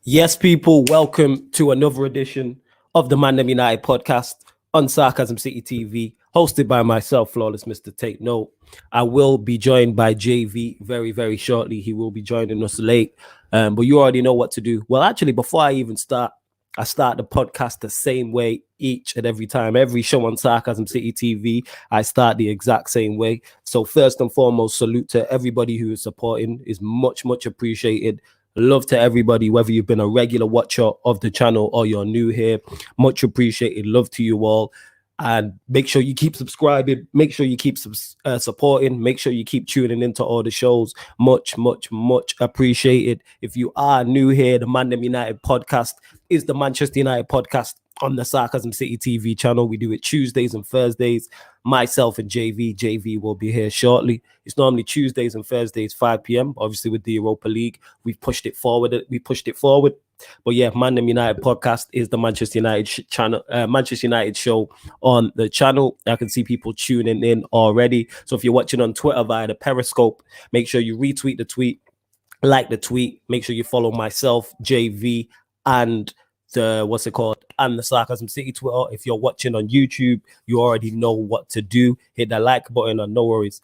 Yes, people, welcome to another edition of the ManDem United podcast on Sarcasm City TV, hosted by myself, Flawless Mr. Take Note. I will be joined by JV very, very shortly. He will be joining us late, but you already know what to do. Well, actually, before I even start, I start the podcast the same way each and every time. Every show on Sarcasm City TV, I start the exact same way. So first and foremost, salute to everybody who is supporting. Is much, much appreciated. Love to everybody, whether you've been a regular watcher of the channel or you're new here. Much appreciated. Love to you all. And make sure you keep subscribing. Make sure you keep supporting. Make sure you keep tuning into all the shows. Much, much, much appreciated. If you are new here, the ManDem United podcast is the Manchester United podcast on the Sarcasm City TV channel. We do it Tuesdays and Thursdays. Myself and JV will be here shortly. It's normally Tuesdays and Thursdays, 5 p.m. Obviously, with the Europa League, we've pushed it forward. But yeah, ManDem United podcast is the Manchester United channel, Manchester United show on the channel. I can see people tuning in already. So if you're watching on Twitter via the Periscope, make sure you retweet the tweet, like the tweet. Make sure you follow myself, JV, and and the Sarcasm City Twitter. If you're watching on YouTube, you already know what to do. Hit that like button, and no worries.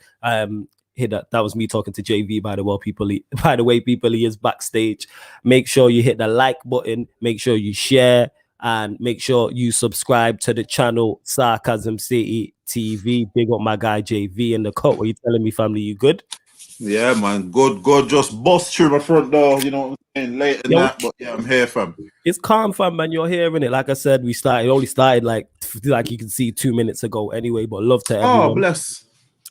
Hit that. That was me talking to JV. By the way, people, he is backstage. Make sure you hit the like button. Make sure you share, and make sure you subscribe to the channel Sarcasm City TV. Big up my guy JV in the cut. What are you telling me, family? You good? Yeah, man, good. Just bust through my front door, you know what I'm saying, late in that, but yeah, I'm here, fam. It's calm, fam, man. You're hearing it. Like I said, only started like you can see 2 minutes ago anyway, but love to everyone. Oh, bless.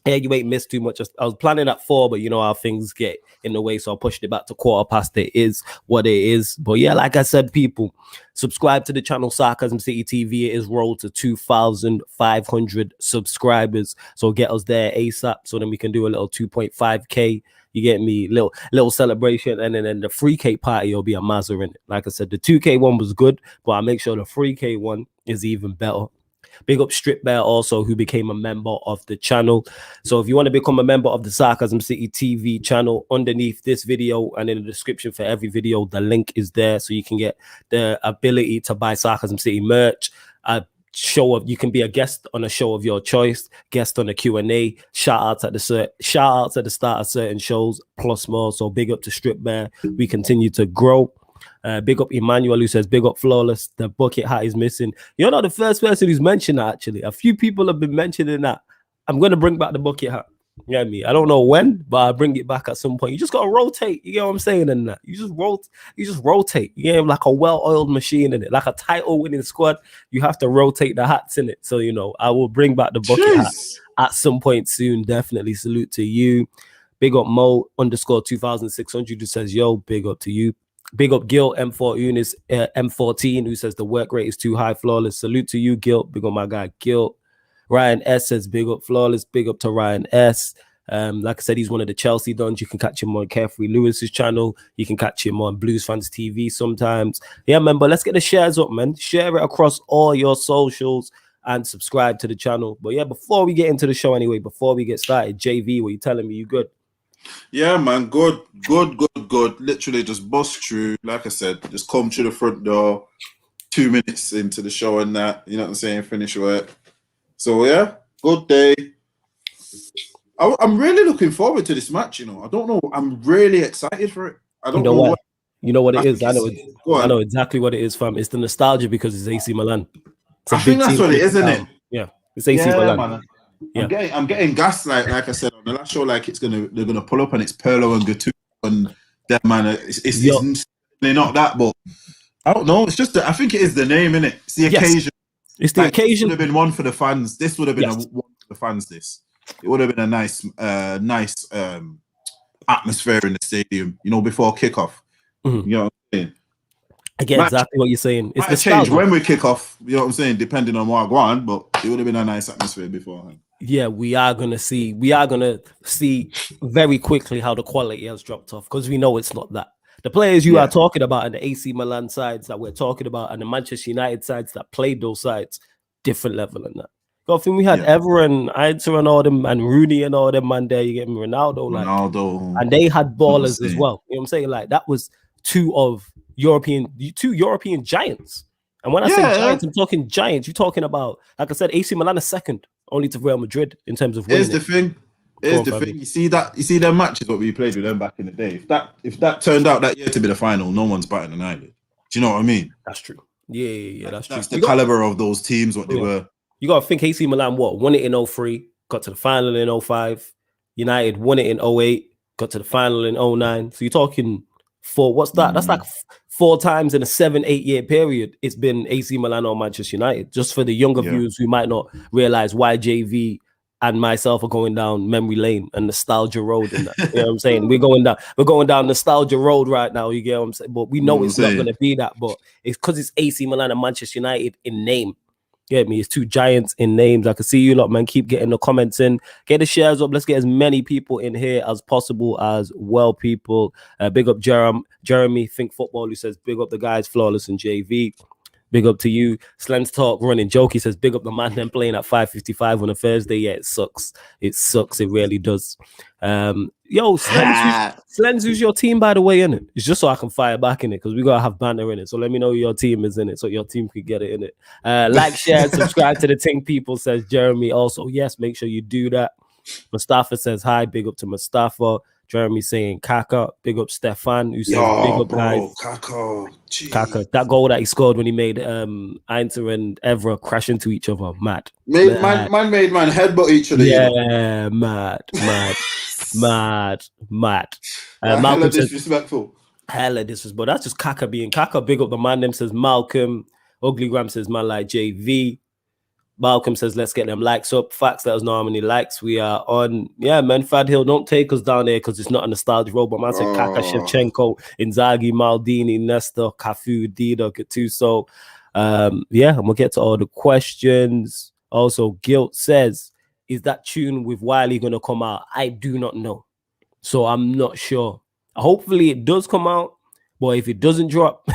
Yeah, you ain't missed too much. I was planning at 4, but you know how things get in the way, so I pushed it back to 4:15. It is what it is. But yeah, like I said, people, subscribe to the channel Sarcasm City TV. It is rolled to 2,500 subscribers, so get us there ASAP, so then we can do a little 2.5k. You get me, little celebration, and then the 3k party will be a mazza in it. Like I said, the 2k one was good, but I'll make sure the 3k one is even better. Big up Strip Bear also, who became a member of the channel. So if you want to become a member of the Sarcasm City TV channel, underneath this video and in the description for every video, the link is there, so you can get the ability to buy Sarcasm City merch. You can be a guest on a show of your choice, guest on a Q&A, shout outs at the start of certain shows, plus more. So big up to Strip Bear. We continue to grow. Big up Emmanuel, who says big up Flawless. The bucket hat is missing. You're not the first person who's mentioned that, actually. A few people have been mentioning that. I'm going to bring back the bucket hat. You know what I mean? I don't know when, but I'll bring it back at some point. You just got to rotate. You get what I'm saying? And that you just rotate. You get like a well-oiled machine in it, like a title-winning squad. You have to rotate the hats in it. So, you know, I will bring back the bucket hat at some point soon. Definitely. Salute to you. Big up Mo _2600 who says, yo, big up to you. Big up Gil M14 who says the work rate is too high. Flawless. Salute to you, Gil. Big up my guy Gil. Ryan S says big up Flawless. Big up to Ryan S. Like I said, he's one of the Chelsea dons. You can catch him on Carefree Lewis's channel. You can catch him on Blues Fans TV sometimes. Yeah, man, but let's get the shares up, man. Share it across all your socials and subscribe to the channel. But yeah, before we get into the show anyway, before we get started, JV, what you telling me? You good? Yeah, man, good. Literally just bust through. Like I said, just come through the front door, 2 minutes into the show and that, you know what I'm saying, finish work. So yeah, good day. I'm really looking forward to this match, you know. I don't know. I'm really excited for it. I don't know what. You know what it is? I know exactly what it is, fam. It's the nostalgia because it's AC Milan. I think that's what it is, isn't it? Yeah, it's AC Milan. Man. Yeah. I'm getting gas like I said on the last show, like they're gonna pull up and it's Perlo and Gattuso and them, man. It's not that, but I don't know. It's just I think it is the name, innit? It's the occasion. It's the occasion. It would have been one for the fans. This would have been one for the fans. It would have been a nice atmosphere in the stadium, you know, before kickoff. Mm-hmm. You know what I'm saying? I get exactly what you're saying. It's the change when we kick off, you know what I'm saying, depending on what I go on, but it would have been a nice atmosphere beforehand. Yeah, we are gonna see very quickly how the quality has dropped off, because we know it's not that. The players you are talking about and the AC Milan sides that we're talking about and the Manchester United sides that played those sides, different level in that. I think we had Ever and Aitzer and all them and Rooney and all them, man, there. You get me, Ronaldo, and they had ballers as well. You know what I'm saying? Like, that was two of two European giants. And when I say giants, I'm talking giants. You're talking about, like I said, AC Milan is second, only to Real Madrid in terms of winning. Here's the thing. You see their matches what we played with them back in the day. If that turned out that year to be the final, no one's batting an eyelid. Do you know what I mean? That's true. Yeah, that's true. That's the caliber of those teams, what they were. You got to think AC Milan, won it in 03, got to the final in 05. United won it in 08, got to the final in 09. So you're talking what's that? That's like 4 times in a 7-8 year period. It's been AC Milan or Manchester United. Just for the younger viewers who might not realize why JV and myself are going down memory lane and nostalgia road. And that, you know what I'm saying? We're going down nostalgia road right now. You get what I'm saying? But we know it's not going to be that. But it's because it's AC Milan and Manchester United in name. You get me? It's two giants in names. I can see you lot, man. Keep getting the comments in. Get the shares up. Let's get as many people in here as possible as well, people. Big up Jeremy, Think Football, who says, big up the guys, Flawless and JV. Big up to you. Slens Talk running joke. He says, big up the man them playing at 5:55 on a Thursday. Yeah, it sucks. It sucks. It really does. Slens, who's your team, by the way, in it? It's just so I can fire back in it because we gotta have banter in it. So let me know who your team is in it so your team could get it in it. Like, share, and subscribe to the Ting People, says Jeremy. Also, yes, make sure you do that. Mustafa says hi. Big up to Mustafa. Jeremy saying Kaka, big up Stefan, who says big up guys. Kaka, that goal that he scored when he made Inter and Evra crash into each other, mad. Man headbutt each other. Yeah, mad. Malcolm says, disrespectful. Hella disrespectful. That's just Kaka being Kaka. Big up the ManDem, says Malcolm. Ugly Gram says man like JV. Malcolm says, let's get them likes up. Facts, let us know how many likes we are on. Yeah, man, Fad Hill, don't take us down there because it's not a nostalgia road. But man said Kaka, Shevchenko, Inzaghi, Maldini, Nesta, Cafu, Dida, Gattuso. And we'll get to all the questions. Also, Guilt says, is that tune with Wiley going to come out? I do not know. So I'm not sure. Hopefully it does come out. But if it doesn't drop...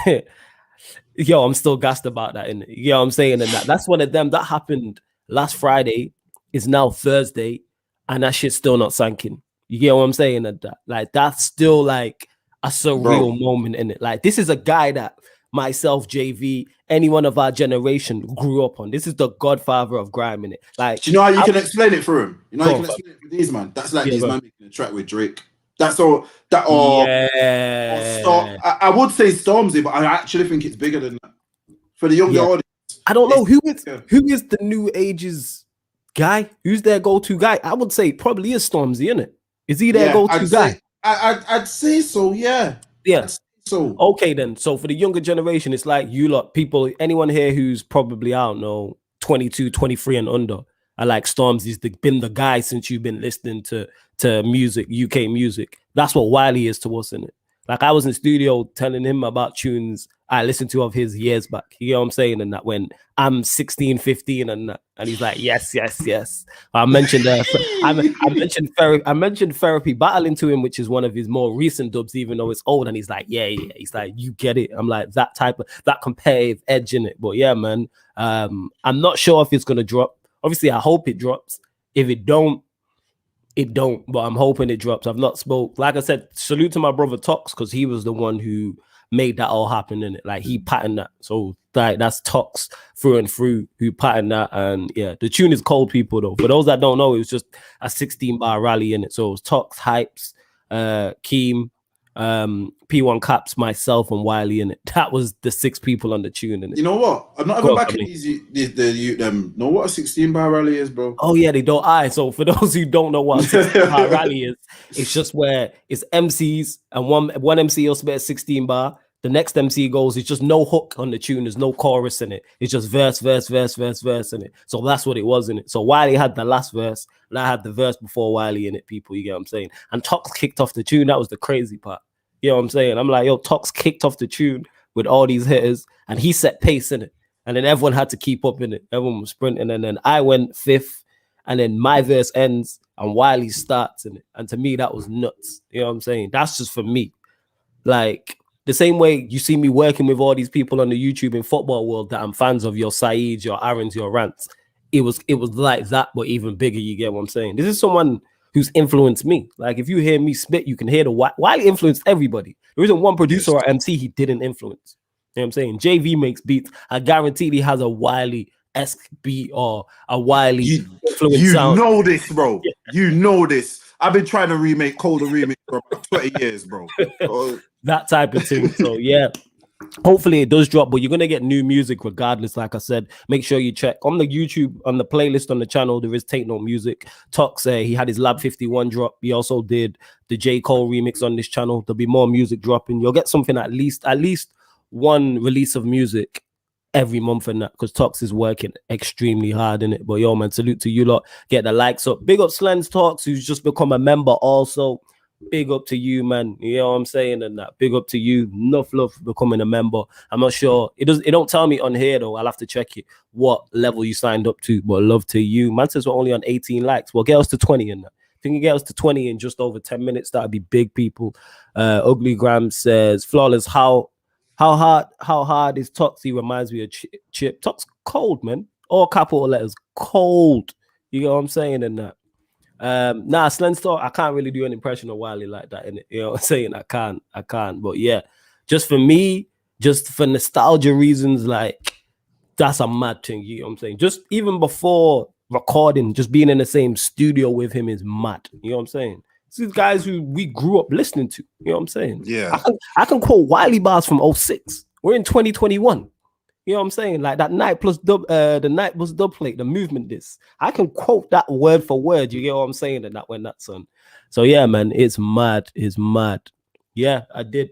I'm still gassed about that, innit? You know what I'm saying? And that's one of them that happened last Friday. Is now Thursday, and that shit's still not sinking. You get what I'm saying? That's still like a surreal moment in it. Like, this is a guy that myself, JV, anyone of our generation grew up on. This is the godfather of grime in it. Like, do you know how you can explain it for him? You know how you can explain it for these man. That's like these man making a track with Drake. That's all. I would say Stormzy, but I actually think it's bigger than that. For the younger audience, I don't know who is the new ages guy. Who's their go-to guy? I would say probably is Stormzy, isn't it? Is he their go-to guy? I'd say so. Yeah. So okay then. So for the younger generation, it's like you lot, people, anyone here who's probably, I don't know, 22, 23 and under. I like Stormzy's been the guy since you've been listening to music, UK music. That's what Wiley is to us, in it. Like, I was in the studio telling him about tunes I listened to of his years back. You know what I'm saying? And that when I'm 16, 15 and that. And he's like, yes. I mentioned I mentioned Therapy Battling to him, which is one of his more recent dubs, even though it's old. And he's like, yeah. He's like, you get it. I'm like, that competitive edge in it. But yeah, man, I'm not sure if it's gonna drop. Obviously, I hope it drops. If it don't, but I'm hoping it drops. I've not spoke. Like I said, salute to my brother Tox, because he was the one who made that all happen in it. Like, he patterned that. So that's Tox through and through who patterned that. And yeah, the tune is cold, people, though. For those that don't know, it was just a 16-bar rally in it. So it was Tox, Hypes, Keem, P1 Caps, myself, and Wiley in it. That was the 6 people on the tune in it. You know what? I'm not even back at them. Know what a 16-bar rally is, bro? Oh yeah, they don't. So for those who don't know what a 16-bar rally is, it's just where it's MCs and one MC will spit a 16-bar. The next MC goes, it's just no hook on the tune. There's no chorus in it. It's just verse in it. So that's what it was in it. So Wiley had the last verse, and I had the verse before Wiley in it, people. You get what I'm saying? And Tox kicked off the tune. That was the crazy part. You know what I'm saying? I'm like, yo, Tox kicked off the tune with all these hitters, and he set pace in it. And then everyone had to keep up in it. Everyone was sprinting. And then I went 5th, and then my verse ends, and Wiley starts in it. And to me, that was nuts. You know what I'm saying? That's just for me. Like, the same way you see me working with all these people on the YouTube and football world that I'm fans of, your Saeeds, your Aarons, your Rants. It was like that, but even bigger. You get what I'm saying? This is someone who's influenced me. Like, if you hear me spit, you can hear the Wiley influenced everybody. There isn't one producer or MC he didn't influence. You know what I'm saying? JV makes beats. I guarantee he has a Wiley-esque beat or a Wiley influence sound. You know this, bro. Yeah. You know this. I've been trying to remake Colder Remix for about 20 years, bro. That type of thing. So, yeah. Hopefully it does drop, but you're going to get new music regardless. Like I said, make sure you check on the YouTube, on the playlist on the channel. There is Take Note Music. Tox, he had his Lab 51 drop. He also did the J. Cole remix on this channel. There'll be more music dropping. You'll get something at least one release of music every month and that, because Tox is working extremely hard in it. But yo, man, salute to you lot. Get the likes up. Big up Slens Talks, who's just become a member also. Big up to you, man. You know what I'm saying? And that big up to you. Enough love for becoming a member. I'm not sure. It don't tell me on here though. I'll have to check it what level you signed up to. But love to you. Man says we're only on 18 likes. Well, get us to 20 in that. If you can get us to 20 in just over 10 minutes, that'd be big, people. Ugly Graham says, Flawless, how hard is Tox? He reminds me of Chip. Tox cold, man. All capital letters, cold. You know what I'm saying? And that. Nah, Slenstar, I can't really do an impression of Wiley like that, innit? You know what I'm saying? I can't. But yeah, just for me, just for nostalgia reasons, like, that's a mad thing, you know what I'm saying? Just even before recording, just being in the same studio with him is mad. You know what I'm saying? These guys who we grew up listening to, you know what I'm saying? Yeah. I can quote Wiley bars from 06. We're in 2021. You know what I'm saying? Like that night plus dub, the night plus dub plate, the movement disc. I can quote that word for word. You get what I'm saying? And that when that's on. So yeah, man, it's mad. It's mad. Yeah, I did.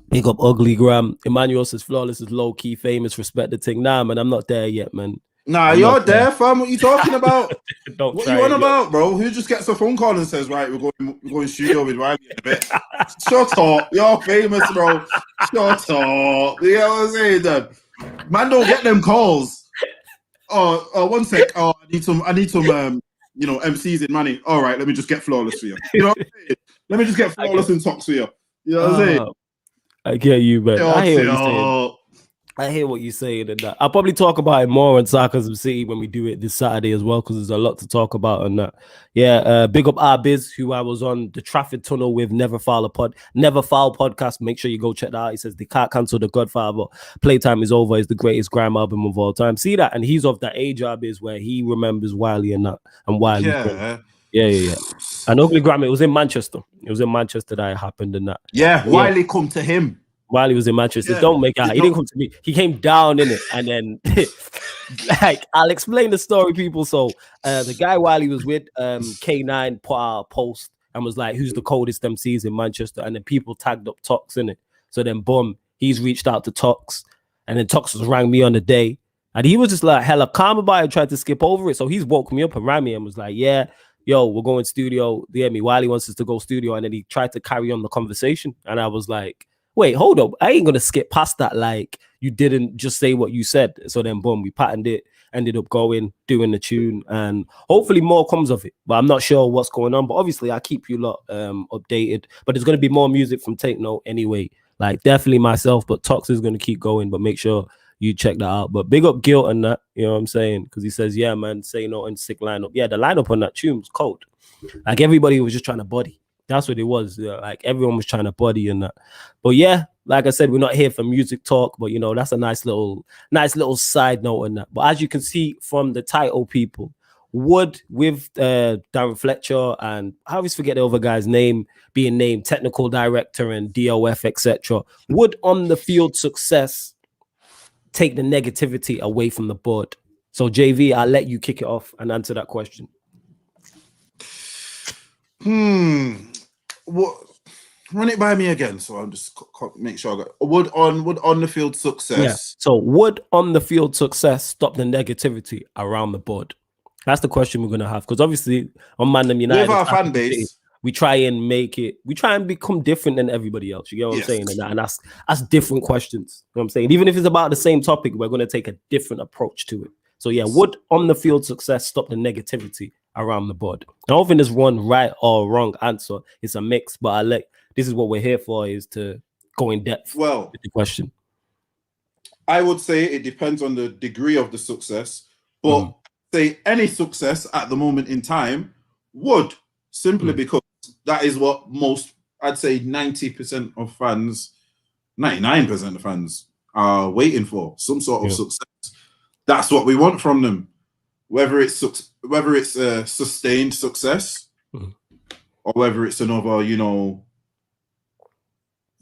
Big up Ugly Graham. Emmanuel says Flawless is low key famous. Respect the thing. Nah, man, I'm not there yet, man. Nah, you're there, fam. What you talking about? What you on about, bro? Who just gets a phone call and says, right, we're going studio with Wiley in a bit. Shut up. You're famous, bro. Shut up. You know what I'm saying, then? Man, don't get them calls. Oh, one sec. Oh, I need some MCs in money. All right, let me just get Flawless for you. You know what I'm saying? Let me just get Flawless and Tox for you. You know what I'm saying? I get you, man. I hear what you're saying and that. I'll probably talk about it more on Sarcasm City when we do it this Saturday as well, because there's a lot to talk about on that. Yeah, big up R-Biz, who I was on the traffic tunnel with Never Foul podcast. Make sure you go check that out. He says they can't cancel The Godfather. Playtime is over. It's the greatest grime album of all time. See that? And he's of that age, R-Biz, where he remembers Wiley and that. And Wiley. Yeah. And Ugly Graham, it was in Manchester. It was in Manchester that it happened and that. Yeah, Wiley come to him. While he was in Manchester, don't make out. He didn't come to me. He came down in it, and then like I'll explain the story, people. So the guy while he was with K9 put out a post and was like, "Who's the coldest MCs in Manchester?" And then people tagged up Tox in it. So then, boom, he's reached out to Tox, and then Tox was rang me on the day, and he was just like hella calm about it, tried to skip over it. So he's woke me up and rang me and was like, "Yeah, yo, we're going studio. Yeah, Wiley wants us to go studio," and then he tried to carry on the conversation, and I was like, wait, hold up. I ain't going to skip past that. Like, you didn't just say what you said. So then, boom, we patterned it, ended up doing the tune, and hopefully more comes of it. But I'm not sure what's going on. But obviously, I'll keep you lot updated. But there's going to be more music from Take Note anyway. Like, definitely myself, but Tox is going to keep going. But make sure you check that out. But big up Guilt and that, you know what I'm saying? Because he says, yeah, man, Say No and sick lineup. Yeah, the lineup on that tune was cold. Like, everybody was just trying to body. That's what it was. Like everyone was trying to body and that. But yeah, like I said, we're not here for music talk, but you know, that's a nice little side note on that. But as you can see from the title, people, Wood with Darren Fletcher and I always forget the other guy's name being named technical director and DOF, etc. Would on the field success take the negativity away from the board? So JV, I'll let you kick it off and answer that question. What? Run it by me again, so I'll just make sure I got would on the field success. Yeah. So would on the field success stop the negativity around the board? That's the question we're gonna have, because obviously on ManDem United, with our fan base, we try and become different than everybody else. You get what I'm saying? And that's different questions. You know what I'm saying? Even if it's about the same topic, we're gonna take a different approach to it. So yeah, would on the field success stop the negativity around the board? I don't think there's one right or wrong answer. It's a mix, but this is what we're here for, is to go in depth with the question. I would say it depends on the degree of the success, but say any success at the moment in time would, simply because that is what most I'd say 90% of fans, 99% of fans are waiting for some sort of success. That's what we want from them. Whether it's sustained success or whether it's another, you know,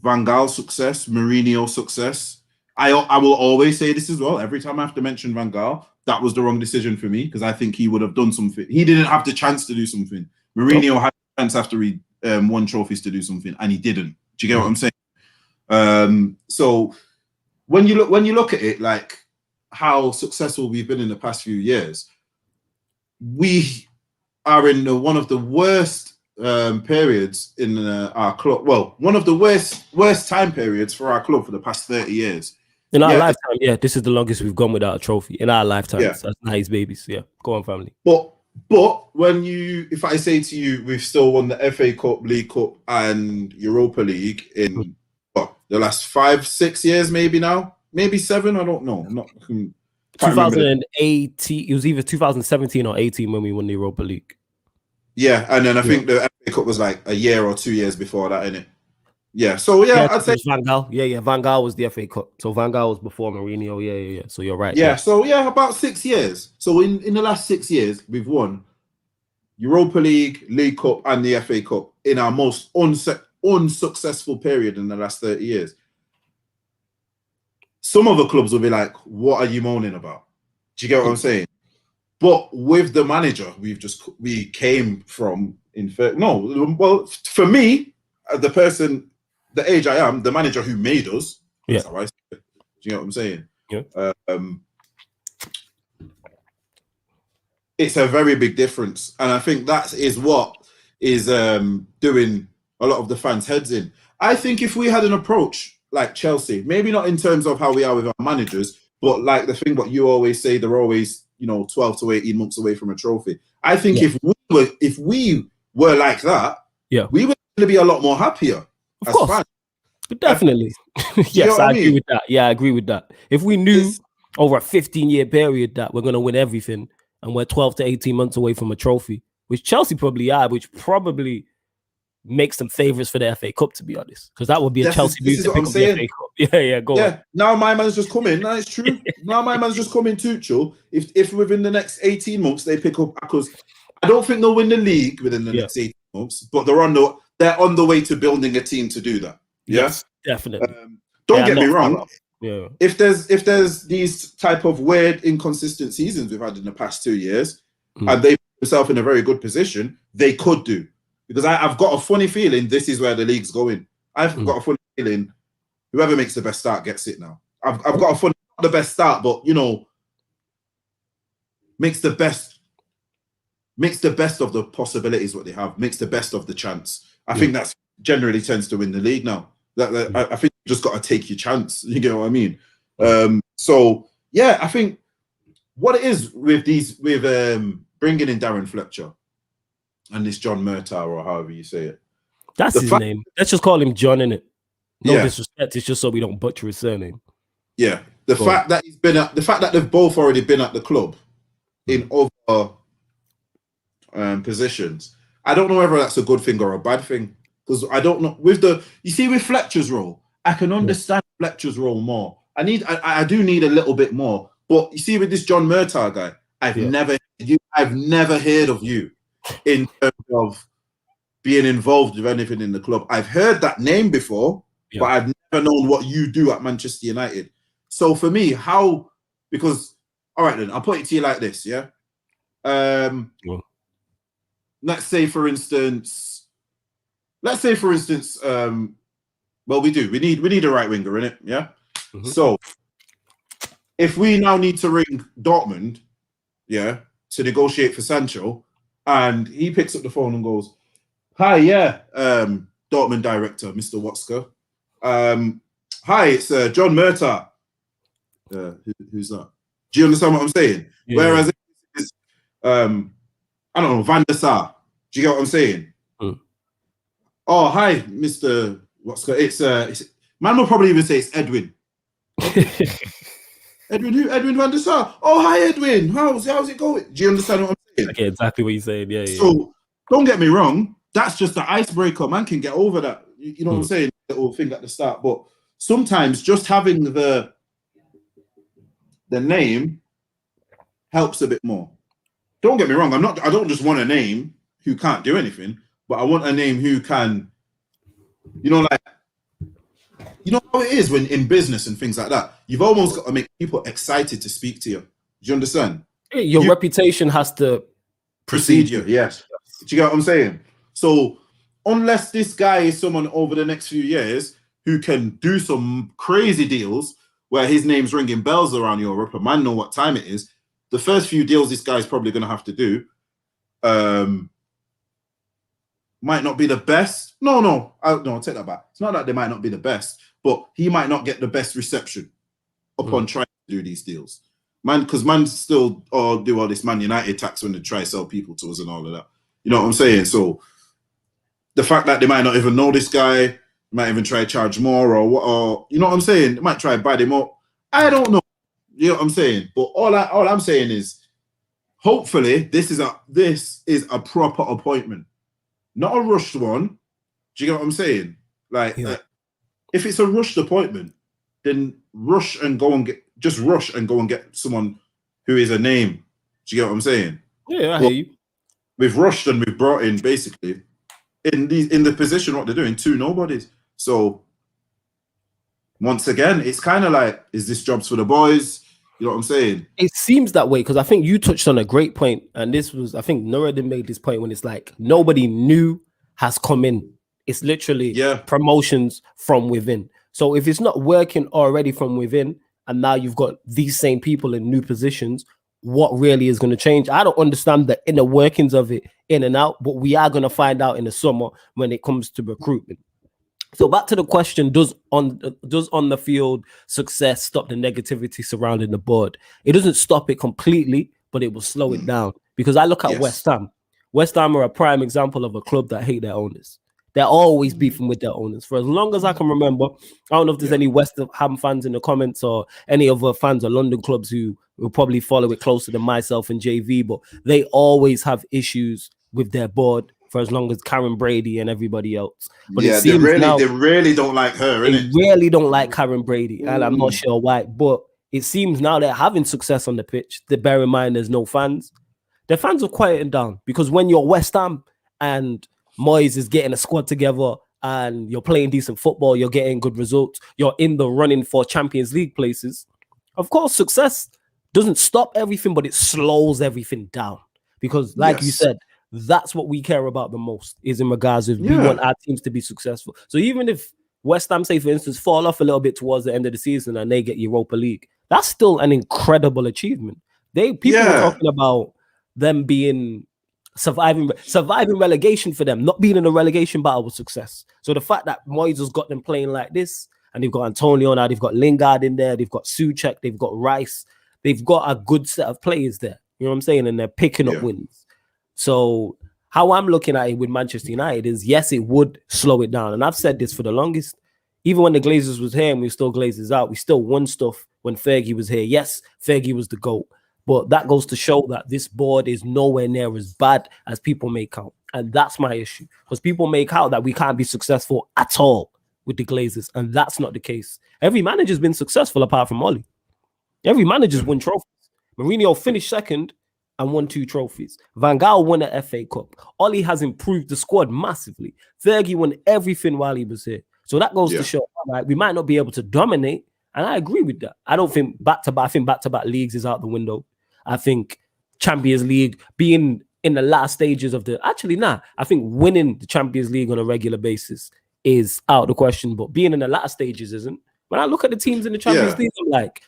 Van Gaal success, Mourinho success. I will always say this as well. Every time I have to mention Van Gaal, that was the wrong decision for me because I think he would have done something. He didn't have the chance to do something. Mourinho had the chance after he won trophies to do something, and he didn't. Do you get what I'm saying? So when you look at it, like how successful we've been in the past few years, we are in one of the worst periods in our club. Well, one of the worst time periods for our club for the past 30 years. In our lifetime, this is the longest we've gone without a trophy. In our lifetime, that's nice babies. Yeah, go on, family. But when if I say to you, we've still won the FA Cup, League Cup, and Europa League in the last 5-6 years, maybe now, maybe 7. I don't know. 2018. It was either 2017 or 18 when we won the Europa League. Yeah, and then I think the FA Cup was like a year or 2 years before that, innit? Yeah, so I'd say Van Gaal. Yeah, Van Gaal was the FA Cup. So Van Gaal was before Mourinho. Yeah. So you're right. Yeah, so about 6 years. So in the last 6 years, we've won Europa League, League Cup, and the FA Cup in our most unsuccessful period in the last 30 years. Some other clubs will be like, what are you moaning about? Do you get what I'm saying? But with the manager, we came from for me, the age I am, the manager who made us. That's how I say it. Do you know what I'm saying? Yeah. It's a very big difference, and I think that is what is doing a lot of the fans' heads in. I think if we had an approach like Chelsea, maybe not in terms of how we are with our managers, but like the thing what you always say, they're always 12 to 18 months away from a trophy. I think if we were like that, we would be a lot more happier. Of course, fans. Definitely. Yes, I agree with that. Yeah, I agree with that. If we knew over a 15-year period that we're going to win everything and we're 12 to 18 months away from a trophy, which Chelsea probably are, which probably makes them favourites for the FA Cup, to be honest, because that would be a Chelsea move to pick up the FA Cup. Go on. Now my man's just come in. No, it's true. Now my man's just come in, Tuchel. If within the next 18 months they pick up, because I don't think they'll win the league within the next 18 months, but they're on the way to building a team to do that. Yes, definitely. Don't get me wrong. Yeah. If there's these type of weird inconsistent seasons we've had in the past 2 years, and they put themselves in a very good position, they could do. Because I've got a funny feeling this is where the league's going. I've got a funny feeling whoever makes the best start gets it now. I've got a funny, not the best start, but makes the best of the possibilities what they have, makes the best of the chance. I think that's generally tends to win the league now. I think you just got to take your chance. You get what I mean? So I think what it is with bringing in Darren Fletcher and this John Murtaugh, or however you say it. That's his name. Let's just call him John, innit? No disrespect. It's just so we don't butcher his surname. Yeah. The fact that they've both already been at the club in other positions, I don't know whether that's a good thing or a bad thing. Because I don't know. With Fletcher's role, I can understand Fletcher's role more. I do need a little bit more. But you see, with this John Murtaugh guy, I've never heard of you in terms of being involved with anything in the club. I've heard that name before, but I've never known what you do at Manchester United. So for me, because all right then, I'll put it to you like this, let's say for instance, well, we need a right winger in it, yeah. Mm-hmm. So if we now need to ring Dortmund, to negotiate for Sancho, and he picks up the phone and goes, "Hi, Dortmund director, Mr. Watzke. Hi, it's John Murtaugh." Who's that? Do you understand what I'm saying? Yeah. Whereas it's, I don't know, Van der Sar. Do you get what I'm saying? Mm. Oh, hi, Mr. Watzke. It's man will probably even say it's Edwin. Edwin who? Edwin Van der Sar. Oh, hi, Edwin. How's it going? Do you understand what I'm saying? Okay, exactly what you're saying. Yeah. So don't get me wrong. That's just the icebreaker. Man can get over that. you know what I'm saying, little thing at the start. But sometimes just having the name helps a bit more. Don't get me wrong. I don't just want a name who can't do anything, but I want a name who can, you know how it is when in business and things like that. You've almost got to make people excited to speak to you. Do you understand? Your reputation has to precede you. Yes. Do you get what I'm saying? So unless this guy is someone over the next few years who can do some crazy deals where his name's ringing bells around Europe and man know what time it is, the first few deals this guy's probably going to have to do might not be the best. No, I'll take that back. It's not that they might not be the best, but he might not get the best reception upon trying to do these deals. Man, because man still do all this Man United tax when they try to sell people to us and all of that. You know what I'm saying? So the fact that they might not even know this guy, might even try to charge more or you know what I'm saying? They might try to buy him up. I don't know. You know what I'm saying? But all I'm saying is, hopefully, this is a proper appointment, not a rushed one. Do you get what I'm saying? Like, if it's a rushed appointment, then rush and go and get someone who is a name. Do you get what I'm saying? Yeah, I hear you. We've rushed and we've brought in basically in the position what they're doing, 2 nobodies. So once again, it's kind of like, is this jobs for the boys? You know what I'm saying? It seems that way because I think you touched on a great point, and this was, I think Nuruddin made this point when it's like nobody new has come in. It's literally promotions from within. So if it's not working already from within, and now you've got these same people in new positions, what really is going to change? I don't understand the inner workings of it in and out, but we are going to find out in the summer when it comes to recruitment. So back to the question, does on the field success stop the negativity surrounding the board? It doesn't stop it completely, but it will slow it down. Because I look at West Ham. West Ham are a prime example of a club that hate their owners. They're always beefing with their owners. For as long as I can remember, I don't know if there's any West Ham fans in the comments or any other fans of London clubs who will probably follow it closer than myself and JV, but they always have issues with their board for as long as Karen Brady and everybody else. But it seems they really don't like her, They really don't like Karen Brady, and I'm not sure why. But it seems now they're having success on the pitch. They bear in mind there's no fans. Their fans are quieting down because when you're West Ham and Moyes is getting a squad together and you're playing decent football, you're getting good results, you're in the running for Champions League places, of course, success doesn't stop everything, but it slows everything down. Because like you said, that's what we care about the most, is in regards of we want our teams to be successful. So even if West Ham, say for instance, fall off a little bit towards the end of the season and they get Europa League, that's still an incredible achievement. People are talking about them being surviving relegation for them, not being in a relegation battle with success. So the fact that Moyes has got them playing like this, and they've got Antonio now, they've got Lingard in there, they've got Souček, they've got Rice, they've got a good set of players there. You know what I'm saying? And they're picking up wins. So how I'm looking at it with Manchester United is, yes, it would slow it down. And I've said this for the longest. Even when the Glazers was here and we still Glazers out, we still won stuff when Fergie was here. Yes, Fergie was the GOAT. But that goes to show that this board is nowhere near as bad as people make out. And that's my issue. Because people make out that we can't be successful at all with the Glazers. And that's not the case. Every manager's been successful apart from Oli. Every manager's won trophies. Mourinho finished second and won 2 trophies. Van Gaal won an FA Cup. Oli has improved the squad massively. Fergie won everything while he was here. So that goes to show, right, we might not be able to dominate. And I agree with that. I don't think back-to-back. I think back-to-back leagues is out the window. I think Champions League, being in the last stages of I think winning the Champions League on a regular basis is out of the question, but being in the last stages isn't. When I look at the teams in the Champions League, I'm like,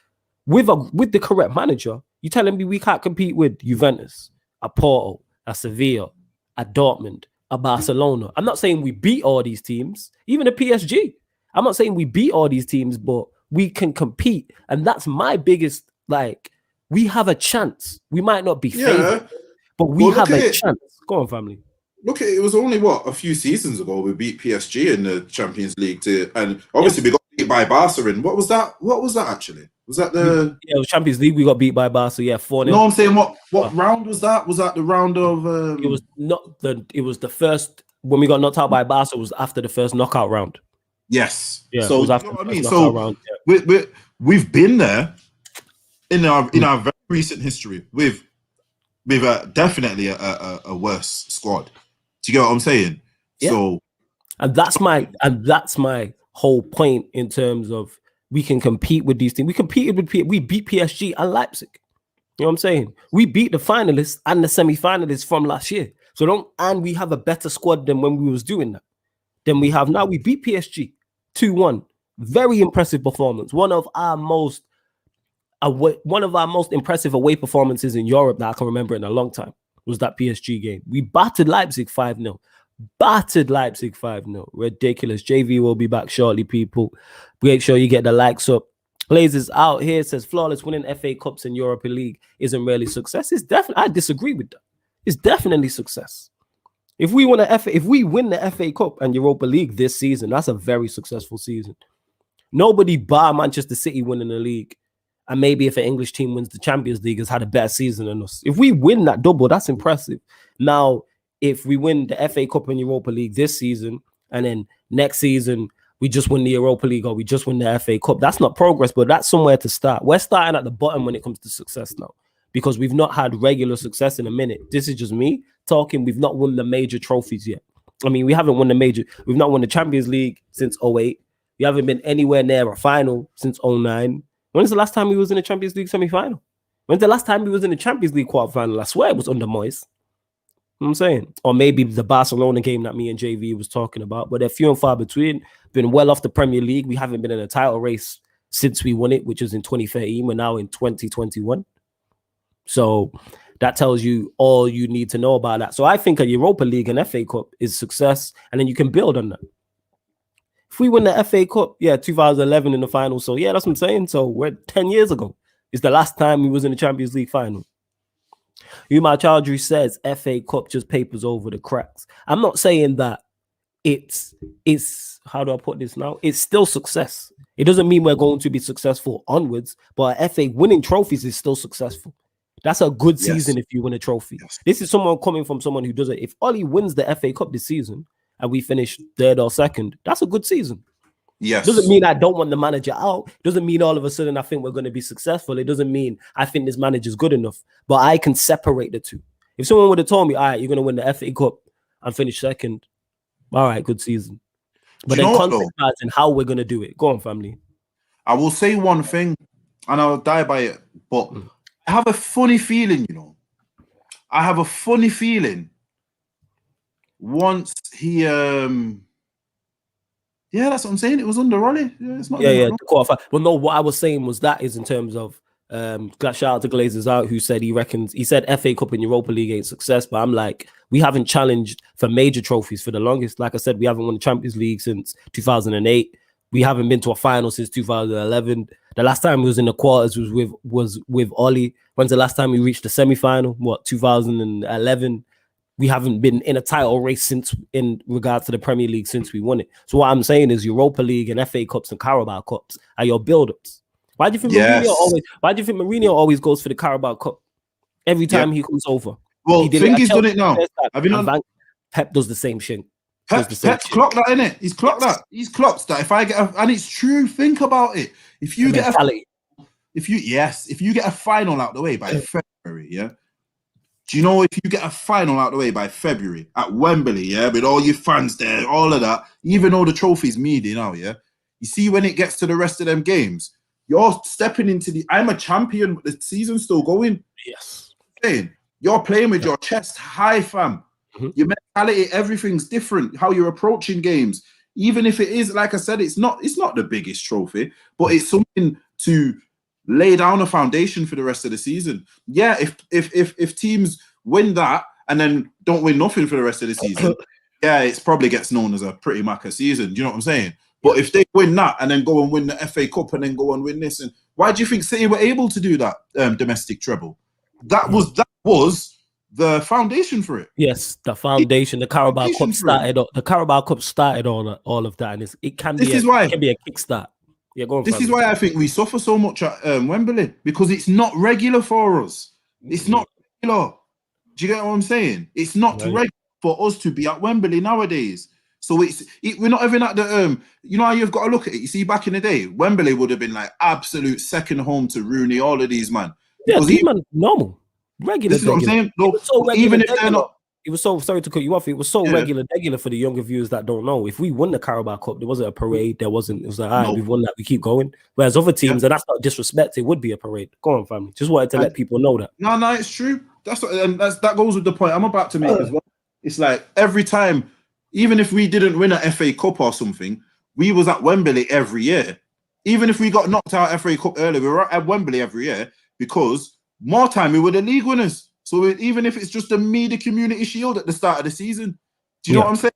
with the correct manager, you telling me we can't compete with Juventus, a Porto, a Sevilla, a Dortmund, a Barcelona. I'm not saying we beat all these teams, even a PSG. I'm not saying we beat all these teams, but we can compete. And that's my biggest, we have a chance. We might not be favored, but we have a chance. Go on, family. Look, it was only a few seasons ago we beat PSG in the Champions League and obviously we got beat by Barca. And what was that? What was that actually? Was that the? Yeah, it was Champions League. We got beat by Barca. 4-0. No, I'm saying what round was that? Was that the round of? It was not the. It was the first when we got knocked out by Barca was after the first knockout round. Yes. Yeah, So it was you after know what I the mean. first So knockout round. Yeah. we've been there in our very recent history with definitely a worse squad. Do you get what I'm saying? Yeah. So, and that's my whole point in terms of we can compete with these things. We competed with we beat PSG and Leipzig. You know what I'm saying? We beat the finalists and the semi-finalists from last year. And we have a better squad than when we was doing that. Than we have now. We beat PSG 2-1. Very impressive performance. One of our most impressive away performances in Europe that I can remember in a long time was that PSG game. We battered Leipzig 5-0. Ridiculous. JV will be back shortly, people. Make sure you get the likes up. Blazers out here says flawless winning FA Cups and Europa League isn't really success. It's definitely, I disagree with that. It's definitely success. If we win the FA Cup and Europa League this season, that's a very successful season. Nobody bar Manchester City winning the league. And maybe if an English team wins the Champions League, has had a better season than us. If we win that double, that's impressive. Now, if we win the FA Cup and Europa League this season, and then next season we just win the Europa League or we just win the FA Cup, that's not progress, but that's somewhere to start. We're starting at the bottom when it comes to success now because we've not had regular success in a minute. This is just me talking. We've not won the major trophies yet. I mean, we've not won the Champions League since 2008. We haven't been anywhere near a final since 2009. When's the last time we was in the Champions League semi-final? When's the last time we was in the Champions League quarter-final? I swear it was under Moyes. You know what I'm saying? Or maybe the Barcelona game that me and JV was talking about, but they're few and far between. Been well off the Premier League. We haven't been in a title race since we won it, which was in 2013. We're now in 2021. So that tells you all you need to know about that. So I think a Europa League and FA Cup is success, and then you can build on that. If we win the FA Cup, 2011 in the final. So that's what I'm saying. So we're 10 years ago. It's the last time we was in the Champions League final. Umar Chowdhury says FA Cup just papers over the cracks. I'm not saying that it's how do I put this now? It's still success. It doesn't mean we're going to be successful onwards, but FA winning trophies is still successful. That's a good season if you win a trophy. Yes. This is someone coming from someone who doesn't. If Ollie wins the FA Cup this season and we finish third or second, that's a good season. Yes. Doesn't mean I don't want the manager out. Doesn't mean all of a sudden I think we're going to be successful. It doesn't mean I think this manager's good enough. But I can separate the two. If someone would have told me, all right, you're going to win the FA Cup and finish second, all right, good season. But then contextualizing how we're going to do it. Go on, family. I will say one thing, and I'll die by it. But I have a funny feeling, I have a funny feeling once he... Yeah, that's what I'm saying. It was under Ollie. Yeah, it's not. The quarterfinal. Well, no, what I was saying was that is in terms of shout out to Glazers Out, who said he said FA Cup and Europa League ain't success, but I'm like, we haven't challenged for major trophies for the longest. Like I said, we haven't won the Champions League since 2008. We haven't been to a final since 2011. The last time we was in the quarters was with Ollie. When's the last time we reached the semi-final? 2011. We haven't been in a title race since in regards to the Premier League since we won it. So what I'm saying is Europa League and FA Cups and Carabao Cups are your build-ups. Why do you think Mourinho always goes for the Carabao Cup every time he comes over? Well, he's done it now. Have you not? Pep does the same shit. Pep's clocked that, innit? He's clocked that. He's clocked that. If I get and it's true. Think about it. If you get if you get a final out the way by February, do you know if you get a final out the way by February at Wembley, with all your fans there, all of that, even though the trophy's meaty now, you see when it gets to the rest of them games, you're stepping into I'm a champion, but the season's still going. Yes. You're playing with your chest high, fam. Your mentality, everything's different. How you're approaching games, even if it is, like I said, it's not the biggest trophy, but it's something to lay down a foundation for the rest of the season. Yeah, if teams win that and then don't win nothing for the rest of the season, it probably gets known as a pretty macca season. Do you know what I'm saying? But if they win that and then go and win the FA Cup and then go and win this, and why do you think City were able to do that domestic treble? That was the foundation for it. Yes, the foundation. The Carabao Cup started. The Carabao Cup started all of that, and it can be a kickstart. Yeah, go on. This is why I think we suffer so much at Wembley, because it's not regular for us. It's not regular. Do you get what I'm saying? It's not regular for us to be at Wembley nowadays. So we're not even at the you know how you've got to look at it. You see, back in the day, Wembley would have been like absolute second home to Rooney, all of these man. Yeah, Because these man normal, regular. this is what I'm saying. No, so even if they're not. It was so, sorry to cut you off, it was so regular for the younger viewers that don't know. If we won the Carabao Cup, there wasn't a parade, it was like, all right, we've won that, we keep going. Whereas other teams, and that's not disrespect, it would be a parade. Go on, family. Just wanted to let people know that. No, it's true. That goes with the point I'm about to make as well. It's like every time, even if we didn't win an FA Cup or something, we was at Wembley every year. Even if we got knocked out FA Cup early, we were at Wembley every year because more time we were the league winners. So even if it's just a media community shield at the start of the season, do you know what I'm saying?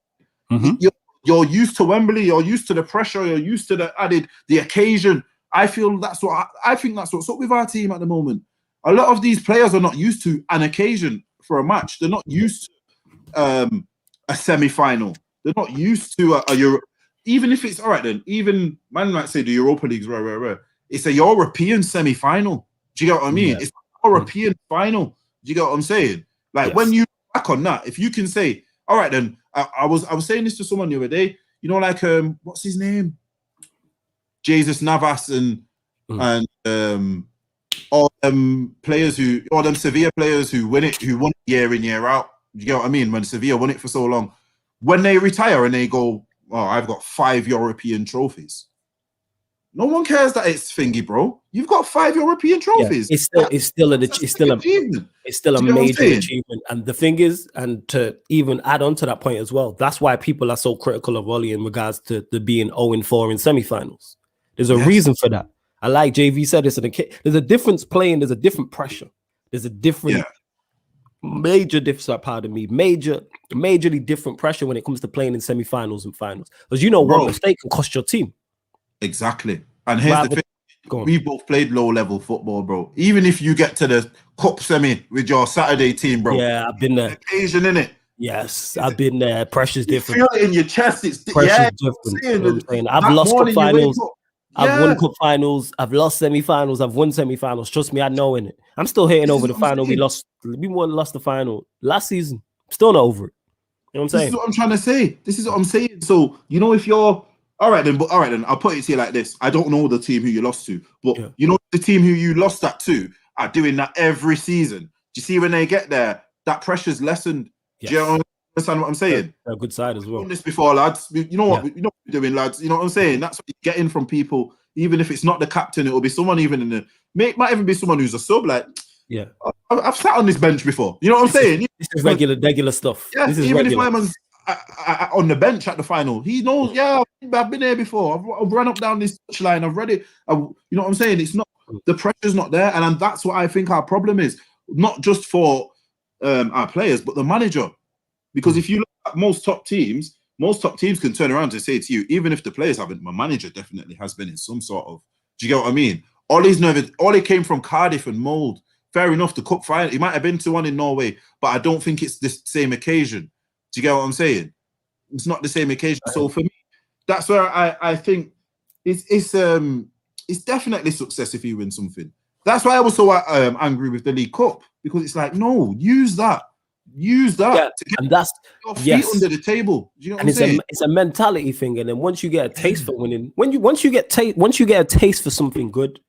Mm-hmm. You're used to Wembley, you're used to the pressure, you're used to the occasion. I think that's what's up with our team at the moment. A lot of these players are not used to an occasion for a match. They're not used to a semi-final. They're not used to a Euro. Even if it's all right, then even man might say the Europa League's rare. It's a European semi-final. Do you get what I mean? Yeah. It's a European final. Do you get what I'm saying? Like when you back on that, if you can say, all right, then I was saying this to someone the other day. You know, like what's his name? Jesus Navas and all them Sevilla players who won it year in, year out. You get what I mean? When Sevilla won it for so long, when they retire and they go, "Oh, I've got 5 European trophies." No one cares that it's thingy, bro. You've got 5 European trophies. Yeah, it's still a major achievement. And the thing is, and to even add on to that point as well, that's why people are so critical of Ollie in regards to the being 0-4 in semi-finals. There's a reason for that. I like JV said this. There's a difference playing. There's a different pressure. There's a different majorly different pressure when it comes to playing in semi-finals and finals. Because one mistake can cost your team. Exactly. And here's the thing. We both played low-level football, bro. Even if you get to the cup semi with your Saturday team, bro. Yeah, I've been there. Occasion, innit? Yes, I've been there. Pressure's different. You feel it in your chest. It's pressure's different. You know what I'm saying? I've lost cup finals. I've won cup finals. I've lost semi-finals. I've won semi-finals. Trust me, I know in it. I'm still hating over the final. We lost the final last season. Still not over it. You know what I'm saying? This is what I'm trying to say. This is what I'm saying. So, if you're all right then, I'll put it to you like this. I don't know the team who you lost to, but the team who you lost that to are doing that every season. Do you see when they get there, that pressure's lessened? Yes. Do you understand what I'm saying? A good side as well. I've done this before, lads. You know what we're doing, lads. You know what I'm saying? That's what you're getting from people. Even if it's not the captain, it will be someone even might even be someone who's a sub. Like, I've sat on this bench before. You know what I'm saying? This is regular stuff. Yeah, this is even regular. If my man's on the bench at the final, he knows. Yeah, I've been there before. I've run up down this touchline. I've read it. You know what I'm saying? It's not the pressure's not there, and that's what I think our problem is. Not just for our players, but the manager. Because if you look at most top teams can turn around and say to you, even if the players haven't, my manager definitely has been in some sort of. Do you get what I mean? Ollie came from Cardiff and Mould. Fair enough, the cup final. He might have been to one in Norway, but I don't think it's the same occasion. Do you get what I'm saying? It's not the same occasion. So for me, that's where I think it's definitely success if you win something. That's why I was so angry with the League Cup, because it's like, no, use that to get your feet under the table. Do you know what I'm saying? It's a mentality thing, and then once you get a taste for winning, once you get a taste for something good,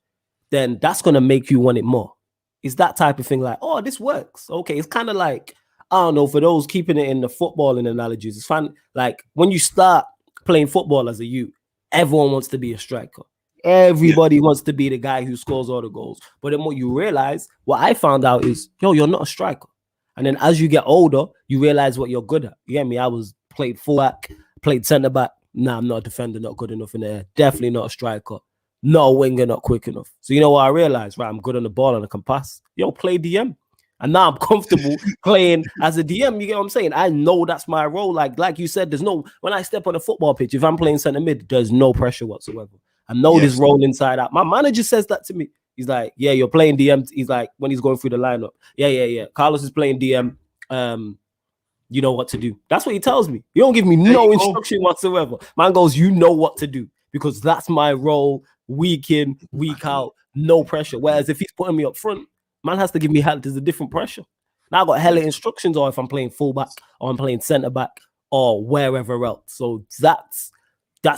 then that's gonna make you want it more. It's that type of thing. Like, oh, this works. Okay, it's kind of like, I don't know, for those keeping it in the footballing analogies, it's fun. Like when you start playing football as a youth, everyone wants to be a striker. Everybody wants to be the guy who scores all the goals. But then what you realize, what I found out is, you're not a striker. And then as you get older, you realize what you're good at. You get me? I played fullback, played centre back. Nah, I'm not a defender, not good enough in the air. Definitely not a striker. Not a winger, not quick enough. So you know what I realized? Right, I'm good on the ball and I can pass. Play DM. And now I'm comfortable playing as a DM. You get what I'm saying? I know that's my role. Like you said, when I step on a football pitch, if I'm playing centre mid, there's no pressure whatsoever. I know this role inside out. My manager says that to me. He's like, yeah, you're playing DM. He's like, when he's going through the lineup. Yeah. Carlos is playing DM. You know what to do. That's what he tells me. He don't give me no instruction whatsoever. Man goes, you know what to do, because that's my role week in, week out, no pressure. Whereas if he's putting me up front, man has to give me help. There's a different pressure. Now I got hella instructions on if I'm playing fullback or I'm playing centre back or wherever else. So that's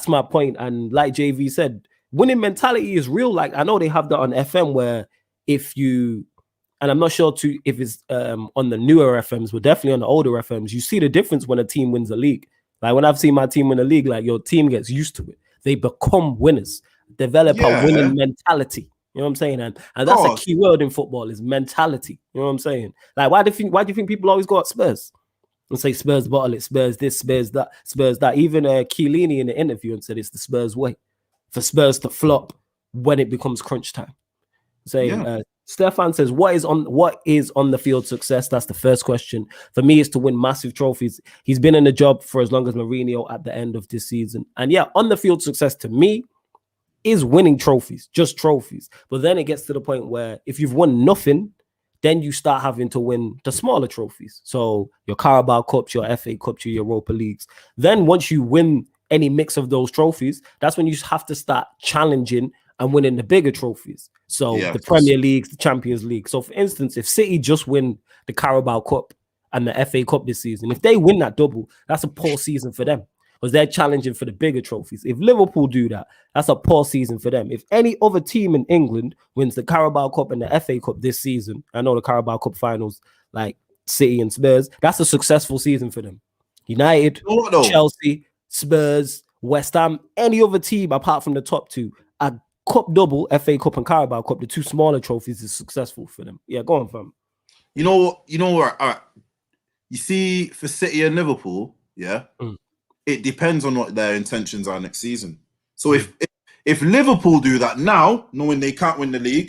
my point. And like JV said, winning mentality is real. Like I know they have that on FM where if you, and I'm not sure if it's on the newer FMs, but definitely on the older FMs, you see the difference when a team wins a league. Like when I've seen my team win a league, like your team gets used to it. They become winners, develop a winning mentality. You know what I'm saying? And that's a key word in football is mentality. You know what I'm saying? Like why do you think people always go at Spurs and say Spurs bottle it, Spurs this, Spurs that, Spurs that? Even Chiellini in the interview and said it's the Spurs way for Spurs to flop when it becomes crunch time. Saying Stefan says, what is on the field success? That's the first question. For me, is to win massive trophies. He's been in the job for as long as Mourinho at the end of this season. And yeah, on the field success to me is winning trophies, just trophies. But then it gets to the point where if you've won nothing, then you start having to win the smaller trophies. So your Carabao Cups, your FA Cups, your Europa Leagues. Then once you win any mix of those trophies, that's when you have to start challenging and winning the bigger trophies. So the Premier Leagues, the Champions League. So for instance, if City just win the Carabao Cup and the FA Cup this season, if they win that double, that's a poor season for them because they're challenging for the bigger trophies. If Liverpool do that, that's a poor season for them. If any other team in England wins the Carabao Cup and the FA Cup this season, I know the Carabao Cup finals, like City and Spurs, that's a successful season for them. United, Chelsea, Spurs, West Ham, any other team apart from the top two, a Cup double, FA Cup and Carabao Cup, the two smaller trophies is successful for them. Yeah, go on, fam. You know what? You see, for City and Liverpool, it depends on what their intentions are next season. So if Liverpool do that now, knowing they can't win the league,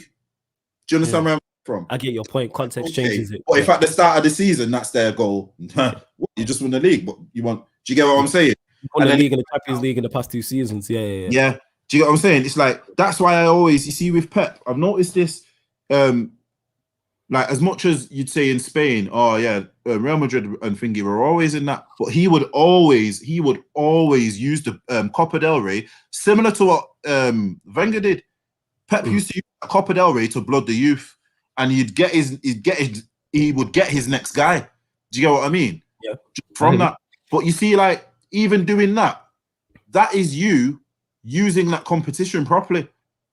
do you understand where I'm from? I get your point. Context changes it. But if at the start of the season that's their goal, you just win the league. But you want? Do you get what I'm saying? You won the league and the Champions League in the past 2 seasons. Yeah. Do you get what I'm saying? It's like that's why I always, you see, with Pep, I've noticed this. Like as much as you'd say in Spain, Real Madrid and thingy were always in that, but he would always use the Copa del Rey, similar to what Wenger did. Pep used to use Copa del Rey to blood the youth, and he would get his next guy. Do you get what I mean? Yeah. From that, but you see, like even doing that is you using that competition properly,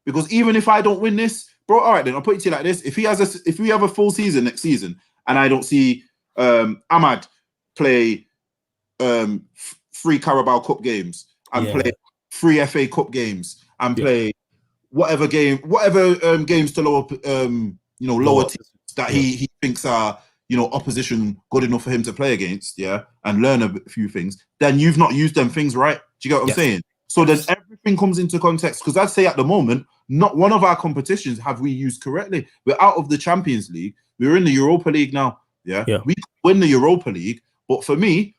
because even if I don't win this, bro, all right, then I'll put it to you like this: if we have a full season next season, and I don't see Ahmad play 3 Carabao Cup games and play 3 FA Cup games and play whatever games to lower teams that he thinks are opposition good enough for him to play against, and learn a few things, then you've not used them things right. Do you get what I'm saying? So then everything comes into context, because I'd say at the moment, not one of our competitions have we used correctly. We're out of the Champions League. We're in the Europa League now. Yeah. We win the Europa League, but for me,